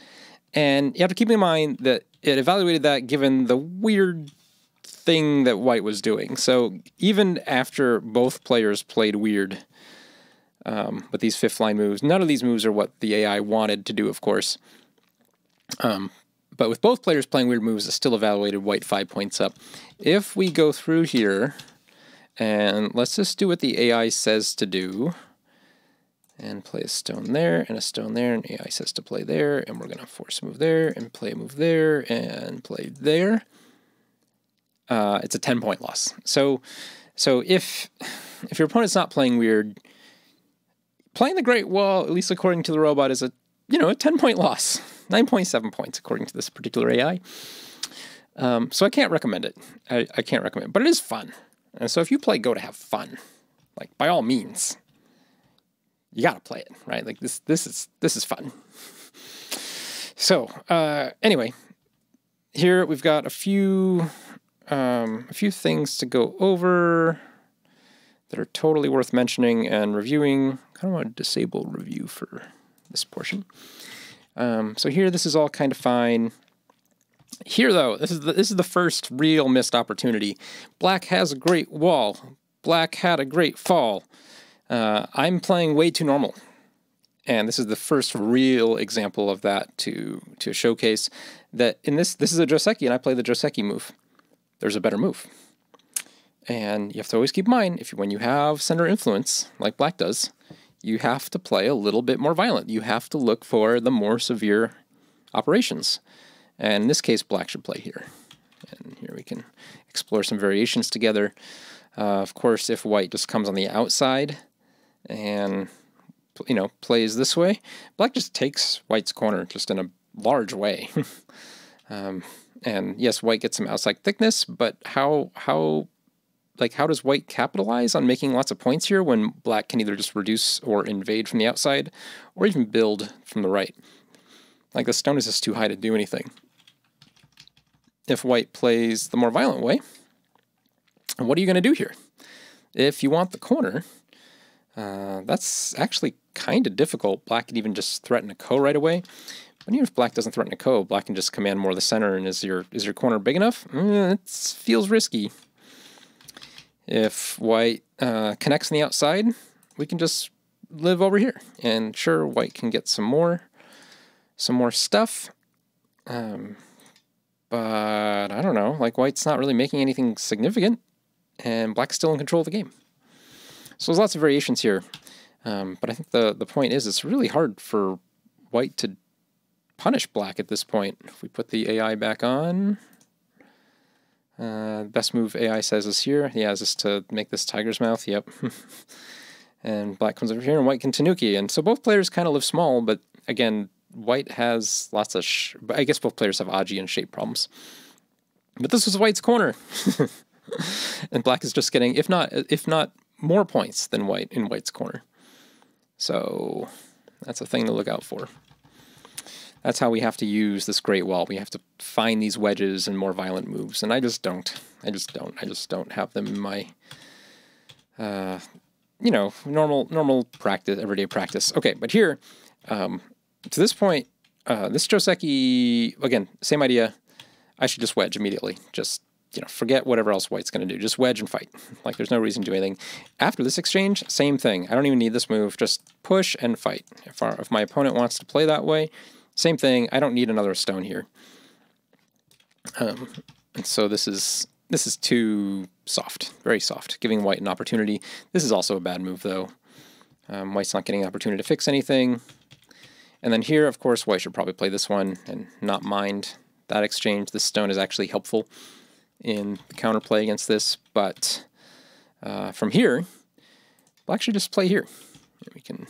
And you have to keep in mind that it evaluated that given the weird thing that white was doing. So even after both players played weird with these fifth line moves, none of these moves are what the AI wanted to do, of course. But with both players playing weird moves, it still evaluated white 5 points up. If we go through here, and let's just do what the AI says to do, and play a stone there, and a stone there, and AI says to play there, and we're going to force a move there, and play a move there, and play there. It's a 10-point loss. So if your opponent's not playing weird, playing the Great Wall, at least according to the robot, is a 10-point loss. 9.7 points according to this particular AI. So I can't recommend it. I can't recommend it, but it is fun. And so if you play Go to have fun, like by all means, you got to play it, right? Like this is fun. So anyway, here we've got a few things to go over that are totally worth mentioning and reviewing. I kind of want to disable review for this portion. So here, this is all kind of fine. Here, though, this is the first real missed opportunity. Black has a great wall. Black had a great fall. I'm playing way too normal. And this is the first real example of that to showcase that in this is a Joseki, and I play the Joseki move. There's a better move. And you have to always keep in mind, when you have center influence, like Black does, you have to play a little bit more violent. You have to look for the more severe operations. And in this case, Black should play here. And here we can explore some variations together. Of course, if white just comes on the outside and, plays this way, Black just takes white's corner just in a large way. And yes, white gets some outside thickness, but how does white capitalize on making lots of points here when Black can either just reduce or invade from the outside or even build from the right? Like, the stone is just too high to do anything. If white plays the more violent way, what are you going to do here? If you want the corner, that's actually kind of difficult. Black could even just threaten a ko right away. But even if black doesn't threaten a ko, black can just command more of the center. And is your corner big enough? It feels risky. If white connects on the outside, we can just live over here. And sure, white can get some more stuff. But I don't know, like white's not really making anything significant, and black's still in control of the game. So there's lots of variations here. But I think the point is it's really hard for white to punish black at this point. If we put the AI back on, best move AI says is here. He has us to make this tiger's mouth, yep. And black comes over here and white can tanuki. And so both players kind of live small, but again, white has lots of, I guess both players have Aji and shape problems. But this was white's corner. And black is just getting, if not more points than white in white's corner. So that's a thing to look out for. That's how we have to use this Great Wall. We have to find these wedges and more violent moves. And I just don't. I just don't have them in my, normal practice, everyday practice. Okay, but here, to this point, this Fuseki, again, same idea. I should just wedge immediately. Just, forget whatever else white's going to do. Just wedge and fight. Like, there's no reason to do anything. After this exchange, same thing. I don't even need this move. Just push and fight. If my opponent wants to play that way, same thing. I don't need another stone here. And so this is too soft. Very soft. Giving white an opportunity. This is also a bad move, though. White's not getting an opportunity to fix anything. And then here, of course, white should probably play this one and not mind that exchange. This stone is actually helpful in the counterplay against this, but from here, black should just play here. We can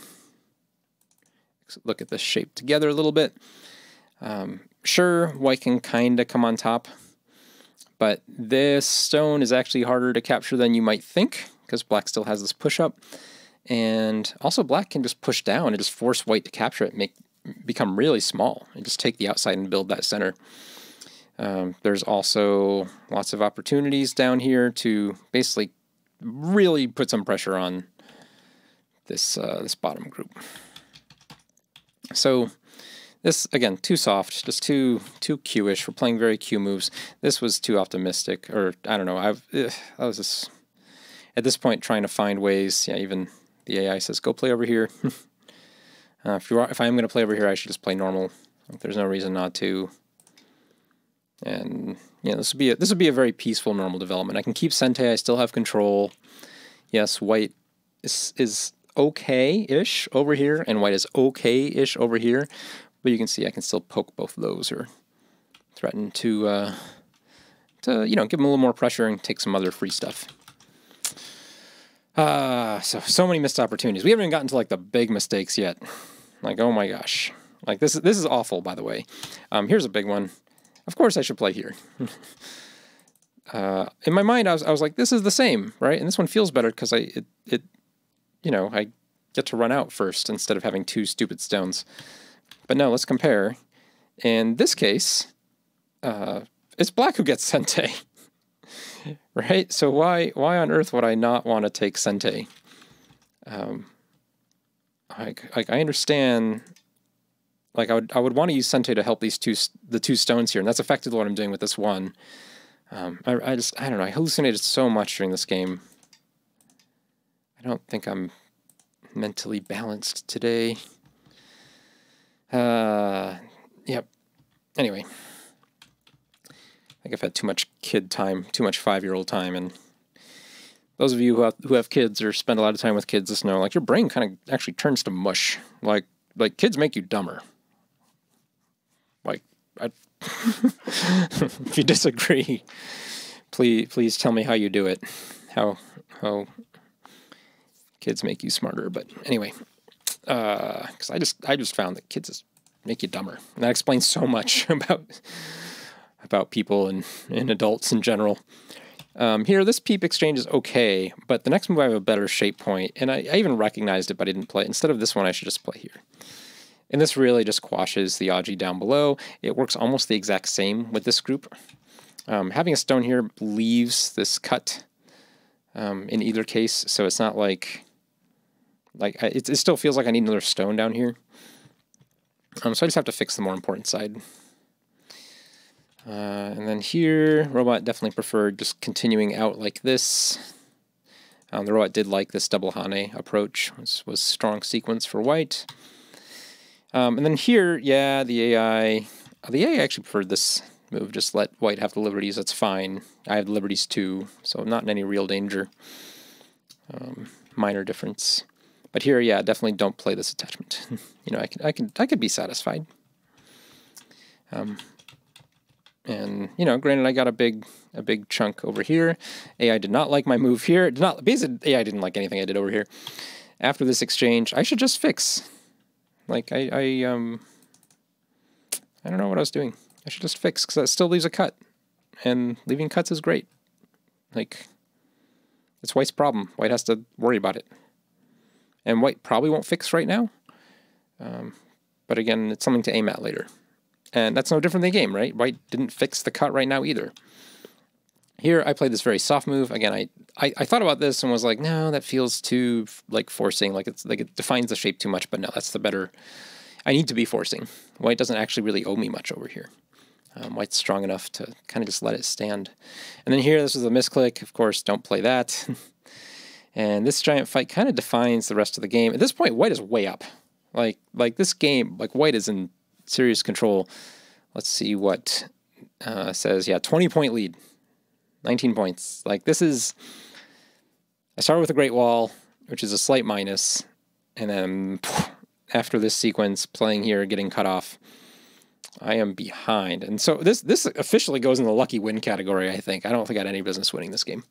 look at this shape together a little bit. Sure, white can kind of come on top, but this stone is actually harder to capture than you might think, because black still has this push-up. And also black can just push down and just force white to capture it, become really small, and just take the outside and build that center. There's also lots of opportunities down here to basically really put some pressure on this bottom group. So this, again, too soft, just too Q-ish. We're playing very Q moves. This was too optimistic, or I don't know. I was just, at this point, trying to find ways. Yeah, even the AI says, go play over here. If I am going to play over here, I should just play normal. There's no reason not to. And this would be a very peaceful normal development. I can keep Sente. I still have control. Yes, white is okay-ish over here, and white is okay-ish over here. But you can see I can still poke both of those or threaten to give them a little more pressure and take some other free stuff. So many missed opportunities. We haven't even gotten to like the big mistakes yet. Like, oh my gosh. Like this is awful, by the way. Here's a big one. Of course I should play here. In my mind I was like, this is the same, right? And this one feels better because I get to run out first instead of having two stupid stones. But no, let's compare. In this case, it's black who gets Sente. Right? So why on earth would I not want to take Sente? I understand. Like I would want to use Sente to help the two stones here, and that's effectively what I'm doing with this one. I don't know. I hallucinated so much during this game. I don't think I'm mentally balanced today. Yep. Anyway. I think I've had too much kid time, too much 5-year-old time, and those of you who have kids or spend a lot of time with kids just know, like, your brain kind of actually turns to mush. Like kids make you dumber. Like, if you disagree, please tell me how you do it. How kids make you smarter. But anyway, because I just found that kids just make you dumber, and that explains so much about people and adults in general. Here, this peep exchange is okay, but the next move I have a better shape point, and I even recognized it, but I didn't play it. Instead of this one, I should just play here. And this really just quashes the Aji down below. It works almost the exact same with this group. Having a stone here leaves this cut in either case, so it's not like Like, it still feels like I need another stone down here. So I just have to fix the more important side. And then here, Robot definitely preferred just continuing out like this. The Robot did like this double Hane approach. Was strong sequence for white. And then here, yeah, the AI actually preferred this move. Just let white have the liberties. That's fine. I have the liberties too, so I'm not in any real danger. Minor difference. But here, yeah, definitely don't play this attachment. You know, I could be satisfied. And you know, granted, I got a big chunk over here. AI did not like my move here. Basically, AI didn't like anything I did over here. After this exchange, I should just fix. Like I don't know what I was doing. I should just fix because that still leaves a cut, and leaving cuts is great. Like, it's white's problem. White has to worry about it. And white probably won't fix right now. But again, it's something to aim at later. And that's no different than the game, right? White didn't fix the cut right now either. Here, I played this very soft move. Again, I thought about this and was like, no, that feels too, like, forcing. Like, it defines the shape too much. But no, that's the better. I need to be forcing. White doesn't actually really owe me much over here. White's strong enough to kind of just let it stand. And then here, this is a misclick. Of course, don't play that. And this giant fight kind of defines the rest of the game. At this point, white is way up. Like this game, like, white is in serious control. Let's see what says. Yeah, 20-point lead. 19 points. Like, this is... I started with a Great Wall, which is a slight minus. And then, after this sequence, playing here, getting cut off, I am behind. And so this officially goes in the lucky win category, I think. I don't think I had any business winning this game.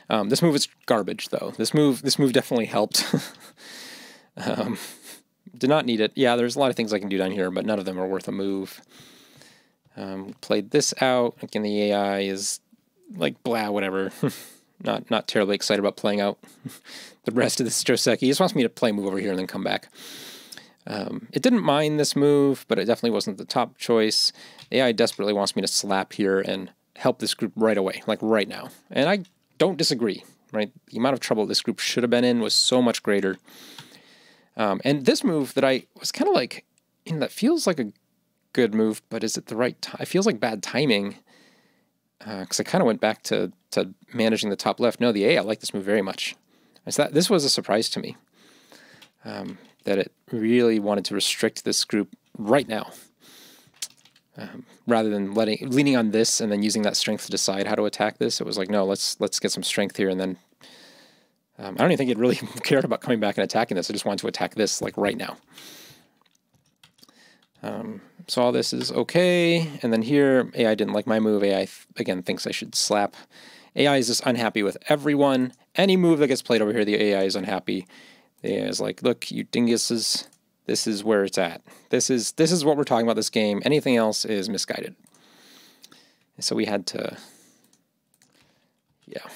This move is garbage, though. This move definitely helped. Did not need it. Yeah, there's a lot of things I can do down here, but none of them are worth a move. Played this out. Again, the AI is like, blah, whatever. Not terribly excited about playing out the rest of this Fuseki. He just wants me to play a move over here and then come back. It didn't mind this move, but it definitely wasn't the top choice. AI desperately wants me to slap here and help this group right away, like right now. And I don't disagree, right? The amount of trouble this group should have been in was so much greater. And this move that I was kind of like, that feels like a good move, but is it the right time? It feels like bad timing, because I kind of went back to managing the top left. No, the AI, I like this move very much. This was a surprise to me, that it really wanted to restrict this group right now, rather than leaning on this and then using that strength to decide how to attack this. It was like, no, let's get some strength here, and then I don't even think it really cared about coming back and attacking this. I just wanted to attack this, like, right now. So all this is okay. And then here, AI didn't like my move. AI, again, thinks I should slap. AI is just unhappy with everyone. Any move that gets played over here, the AI is unhappy. The AI is like, look, you dinguses, this is where it's at. This is what we're talking about this game. Anything else is misguided. So we had to, yeah.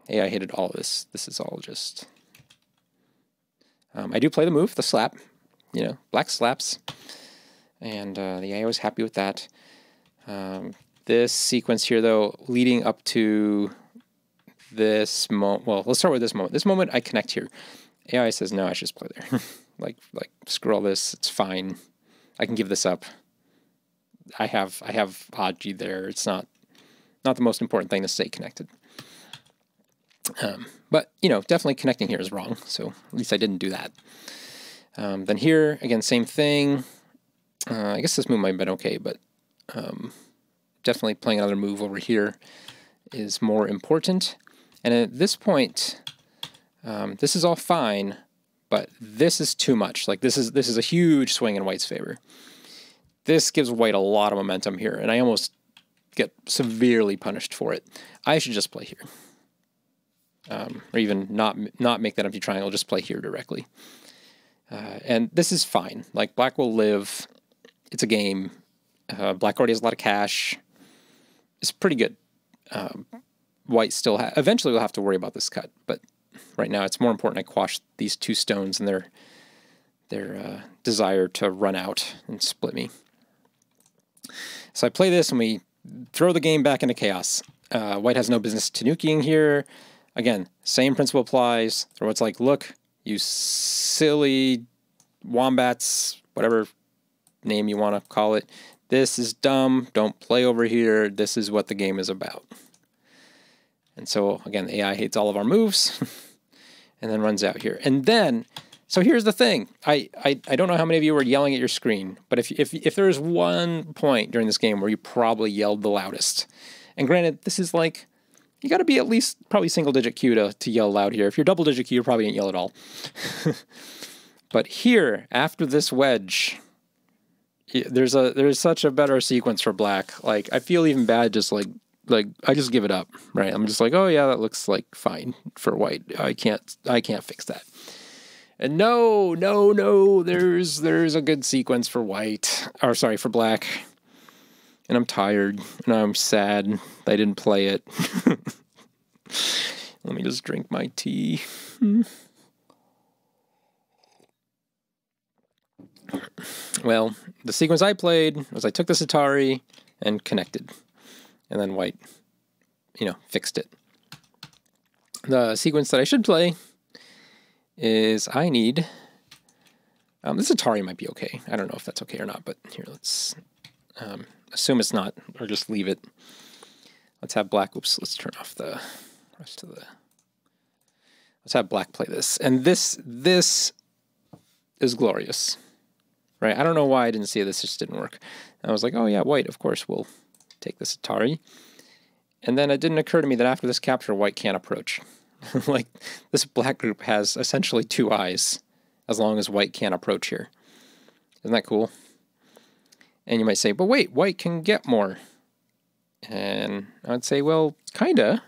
AI hated all of this. This is all just... I do play the move, the slap. You know, black slaps. And the AI was happy with that. This sequence here, though, leading up to this moment... Well, let's start with this moment. This moment, I connect here. AI says, no, I should just play there. like, screw all this. It's fine. I can give this up. I have Haji there. It's not the most important thing to stay connected. But, you know, definitely connecting here is wrong, so at least I didn't do that. Then here, again, same thing. I guess this move might have been okay, but definitely playing another move over here is more important. And at this point, this is all fine, but this is too much. Like, this is a huge swing in white's favor. This gives white a lot of momentum here, and I almost get severely punished for it. I should just play here. Or even not make that empty triangle, just play here directly. And this is fine. Like, black will live. It's a game. Black already has a lot of cash. It's pretty good. White still eventually will have to worry about this cut, but right now it's more important I quash these two stones and their desire to run out and split me. So I play this and we throw the game back into chaos. White has no business tanukiing here. Again, same principle applies. Or it's like, look, you silly wombats, whatever name you want to call it. This is dumb. Don't play over here. This is what the game is about. And so, again, the AI hates all of our moves and then runs out here. And then, so here's the thing. I don't know how many of you were yelling at your screen, but if there is one point during this game where you probably yelled the loudest, and granted, this is like, you got to be at least probably single-digit Q to yell loud here. If you're double-digit Q, you probably didn't yell at all. But here, after this wedge, there's such a better sequence for black. Like, I feel even bad just like I just give it up, right? I'm just like, oh yeah, that looks like fine for white. I can't fix that. And no, there's a good sequence for white, or sorry, for black. And I'm tired, and I'm sad I didn't play it. Let me just drink my tea. Well, the sequence I played was I took this Atari and connected. And then white, fixed it. The sequence that I should play is I need... this Atari might be okay. I don't know if that's okay or not, but here, let's assume it's not, or just leave it. Let's have black... Oops, let's turn off the rest of the... Let's have black play this. And this is glorious. Right? I don't know why I didn't see this just didn't work. And I was like, oh yeah, white, of course, will take this Atari. And then it didn't occur to me that after this capture, white can't approach. Like, this black group has essentially 2 eyes, as long as white can't approach here. Isn't that cool? And you might say, but wait, white can get more. And I'd say, well, kinda.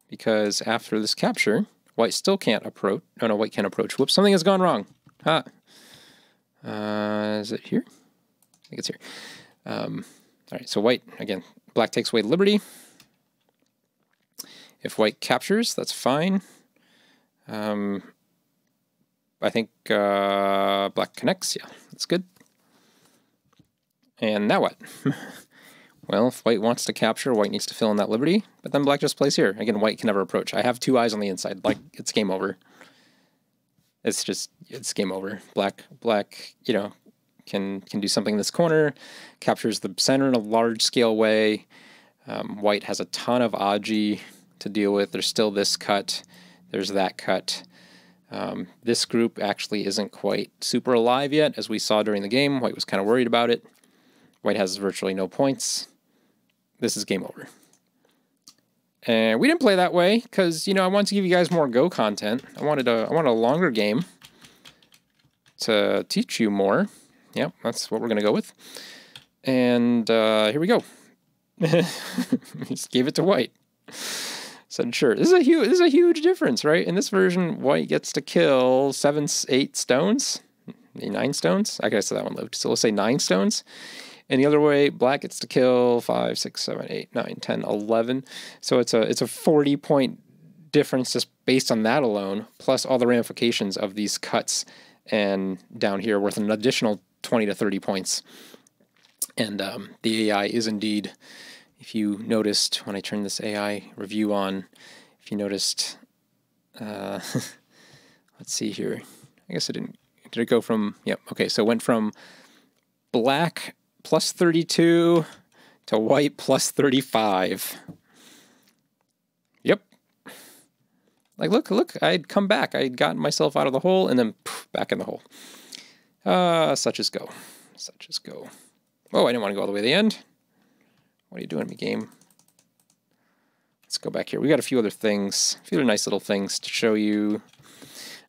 Because after this capture, white still can't approach. Oh no, white can't approach. Whoops, something has gone wrong. Is it here? I think it's here. All right, so white, again, black takes away liberty. If white captures, that's fine. I think black connects, yeah, that's good. And now what? Well, if white wants to capture, white needs to fill in that liberty, but then black just plays here. Again, white can never approach. I have 2 eyes on the inside, like, it's game over. It's game over. Black, can do something in this corner, captures the center in a large-scale way. White has a ton of Aji to deal with. There's still this cut. There's that cut. This group actually isn't quite super alive yet, as we saw during the game. White was kind of worried about it. White has virtually no points. This is game over. And we didn't play that way because, I wanted to give you guys more Go content. I wanted a longer game to teach you more. Yep, that's what we're going to go with. And here we go. Just gave it to white. Said, sure. This is a huge difference, right? In this version, white gets to kill 8 stones. 9 stones? I guess that one lived. So let's say 9 stones. And the other way, black gets to kill 5, 6, 7, 8, 9, 10, 11. So it's a 40-point difference just based on that alone, plus all the ramifications of these cuts and down here worth an additional 20 to 30 points. And the AI is indeed, if you noticed when I turned this AI review on, if you noticed, let's see here. I guess it didn't, did it go from, yep, okay, so it went from black plus 32 to white plus 35. Yep. Like, look, I'd come back. I'd gotten myself out of the hole and then poof, back in the hole. Such as go. Such as go. Oh, I didn't want to go all the way to the end. What are you doing, me game? Let's go back here. We got a few other things, a few other nice little things to show you.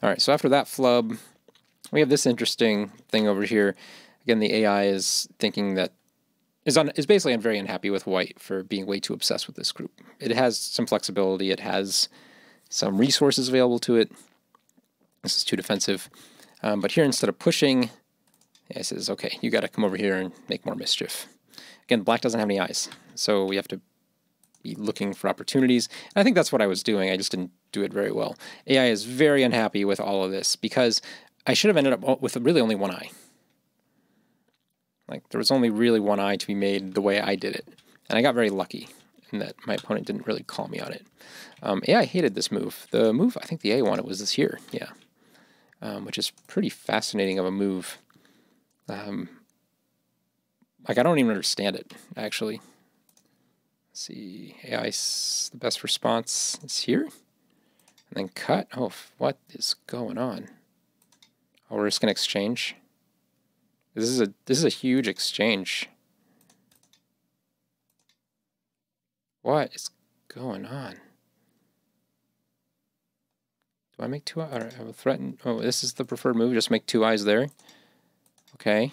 All right, so after that flub, we have this interesting thing over here. Again, the AI is thinking that is basically very unhappy with white for being way too obsessed with this group. It has some flexibility. It has some resources available to it. This is too defensive. But here, instead of pushing, it says, okay, you got to come over here and make more mischief. Again, black doesn't have any eyes, so we have to be looking for opportunities. And I think that's what I was doing. I just didn't do it very well. AI is very unhappy with all of this because I should have ended up with really only one eye. Like, there was only really one eye to be made the way I did it. And I got very lucky. and that my opponent didn't really call me on it. AI hated this move. The move I think the A wanted was this here, yeah, which is pretty fascinating of a move. Like, I don't even understand it, actually. Let's see, AI's the best response is here, and then cut. Oh, what is going on? Oh, we're just gonna exchange. This is a huge exchange. What is going on? Do I make two? I will threaten. Oh, this is the preferred move. Just make 2 eyes there. Okay.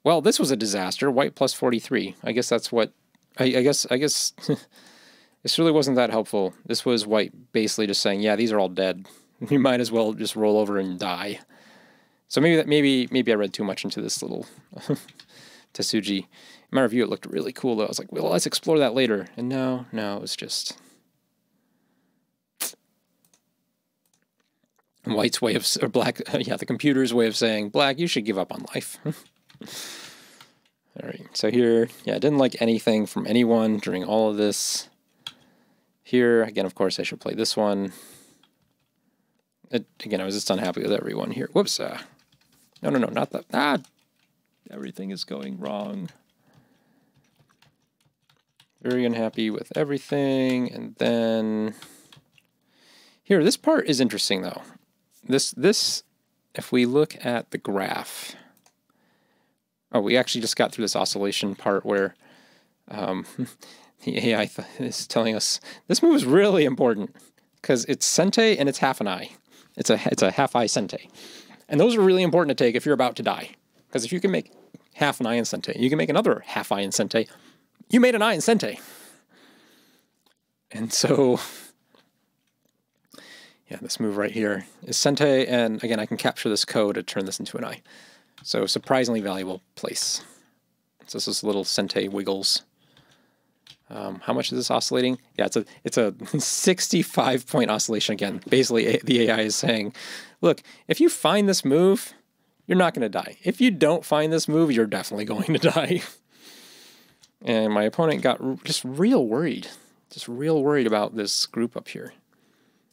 Well, this was a disaster. White plus 43. I guess that's what. I guess. This really wasn't that helpful. This was white basically just saying, yeah, these are all dead. You might as well just roll over and die. So maybe I read too much into this little Tsuji. In my review, it looked really cool, though. I was like, well, let's explore that later. And no, it was just white's way of, or black, yeah, the computer's way of saying, black, you should give up on life. All right, so here, yeah, I didn't like anything from anyone during all of this. Here, again, of course, I should play this one. Again, I was just unhappy with everyone here. Whoops. No, not that. Everything is going wrong. Very unhappy with everything. And then here, this part is interesting, though. This, if we look at the graph. Oh, we actually just got through this oscillation part where the AI is telling us this move is really important because it's sente and it's half an eye. It's a half eye sente. And those are really important to take if you're about to die. Because if you can make half an eye in sente, you can make another half eye in sente. You made an eye in sente. And so, yeah, this move right here is sente. And again, I can capture this code to turn this into an eye. So surprisingly valuable place. So this is little sente wiggles. How much is this oscillating? Yeah, it's a 65-point oscillation again. Basically, the AI is saying, look, if you find this move, you're not going to die. If you don't find this move, you're definitely going to die. And my opponent got just real worried about this group up here.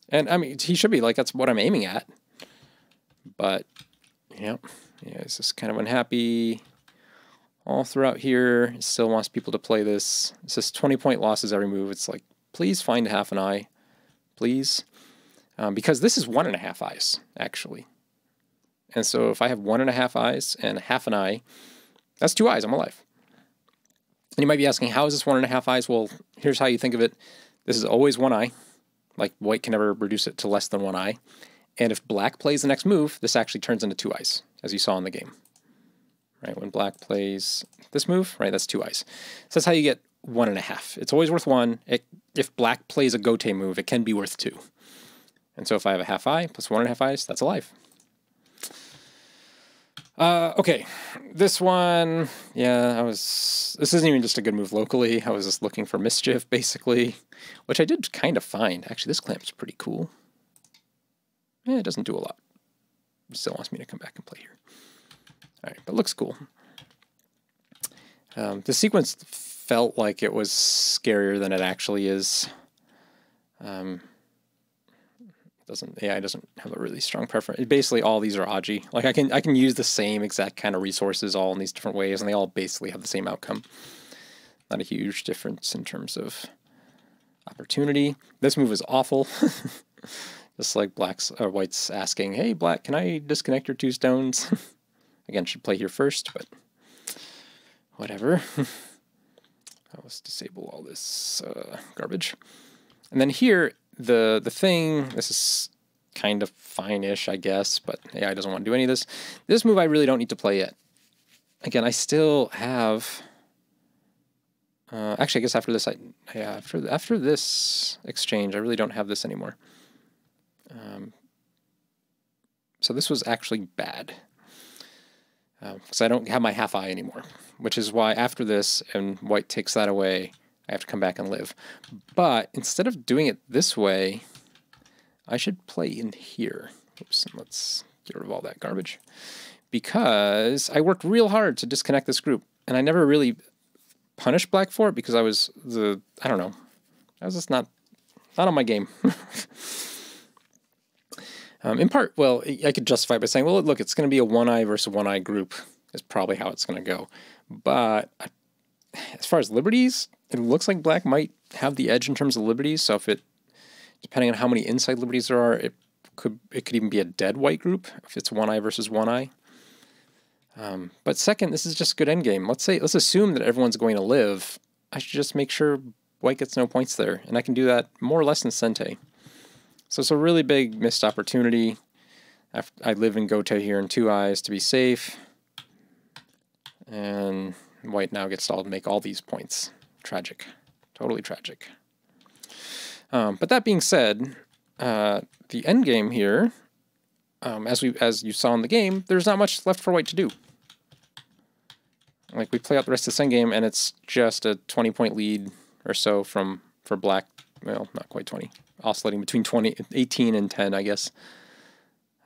And I mean, he should be like, that's what I'm aiming at. But, yeah, he's just kind of unhappy. All throughout here, it still wants people to play this. It says 20-point losses every move. It's like, please find half an eye, please. Because this is 1.5 eyes, actually. And so if I have 1.5 eyes and half an eye, that's 2 eyes, I'm alive. And you might be asking, how is this 1.5 eyes? Well, here's how you think of it. This is always 1 eye. Like, white can never reduce it to less than 1 eye. And if black plays the next move, this actually turns into 2 eyes, as you saw in the game. Right, when black plays this move, right, that's 2 eyes. So that's how you get 1.5. It's always worth 1. If black plays a gote move, it can be worth 2. And so if I have a half eye plus 1.5 eyes, that's alive. Okay, this one, yeah, this isn't even just a good move locally. I was just looking for mischief, basically, which I did kind of find. Actually, this clamp's pretty cool. Yeah, it doesn't do a lot. It still wants me to come back and play here. All right, but looks cool. The sequence felt like it was scarier than it actually is. AI doesn't have a really strong preference. Basically, all these are Aji. Like I can use the same exact kind of resources all in these different ways, and they all basically have the same outcome. Not a huge difference in terms of opportunity. This move is awful. Just like black's or white's asking, "Hey, black, can I disconnect your 2 stones?" Again, should play here first, but whatever. Let's disable all this garbage. And then here, the thing, this is kind of fine-ish, I guess, but AI doesn't want to do any of this. This move I really don't need to play yet. Again, I still have... actually, I guess after this, after this exchange, I really don't have this anymore. So this was actually bad. Because I don't have my half eye anymore, which is why after this, and white takes that away, I have to come back and live. But instead of doing it this way, I should play in here. Oops, and let's get rid of all that garbage. Because I worked real hard to disconnect this group. and I never really punished black for it because I don't know, I was just not on my game. In part, well, I could justify by saying, well, look, it's going to be a one-eye versus one-eye group is probably how it's going to go. But as far as liberties, it looks like black might have the edge in terms of liberties. So if it, depending on how many inside liberties there are, it could even be a dead white group if it's one-eye versus one-eye. But second, this is just a good endgame. Let's assume that everyone's going to live. I should just make sure white gets no points there, and I can do that more or less in Sente. So it's a really big missed opportunity. I live in Gote here in 2 eyes to be safe, and white now gets to make all these points. Tragic, totally tragic. But that being said, the endgame here, as you saw in the game, there's not much left for white to do. Like, we play out the rest of the endgame, and it's just a 20-point lead or so for black. Well, not quite 20. Oscillating between 18 and 10, I guess.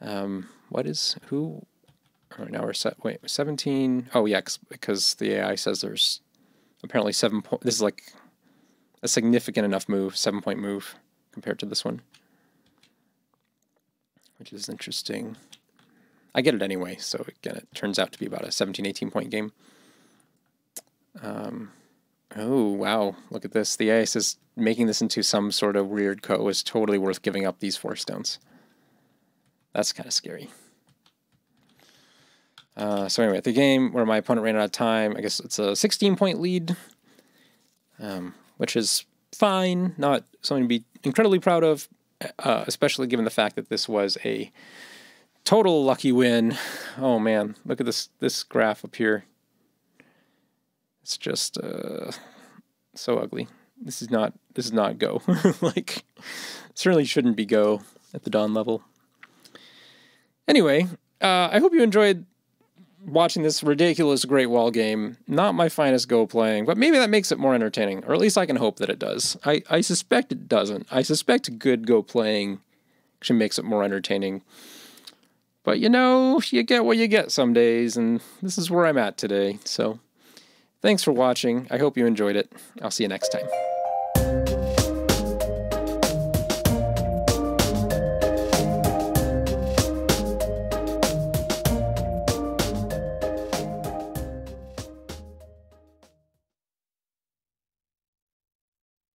Who? Right now we're 17. Oh, yeah, because the AI says there's apparently 7 points. This is like a significant enough move, 7-point move compared to this one, which is interesting. I get it anyway, so again, it turns out to be about a 17, 18-point game. Oh, wow, look at this. The AI says making this into some sort of weird ko is totally worth giving up these 4 stones. That's kind of scary. So anyway, at the game where my opponent ran out of time, I guess it's a 16-point lead, which is fine, not something to be incredibly proud of, especially given the fact that this was a total lucky win. Oh man, look at this graph up here. It's just so ugly. This is not go. Like, certainly shouldn't be go at the Dawn level. Anyway, I hope you enjoyed watching this ridiculous Great Wall game. Not my finest Go playing, but maybe that makes it more entertaining, or at least I can hope that it does. I suspect it doesn't. I suspect good Go playing actually makes it more entertaining. But you know, you get what you get some days, and this is where I'm at today. So thanks for watching. I hope you enjoyed it. I'll see you next time.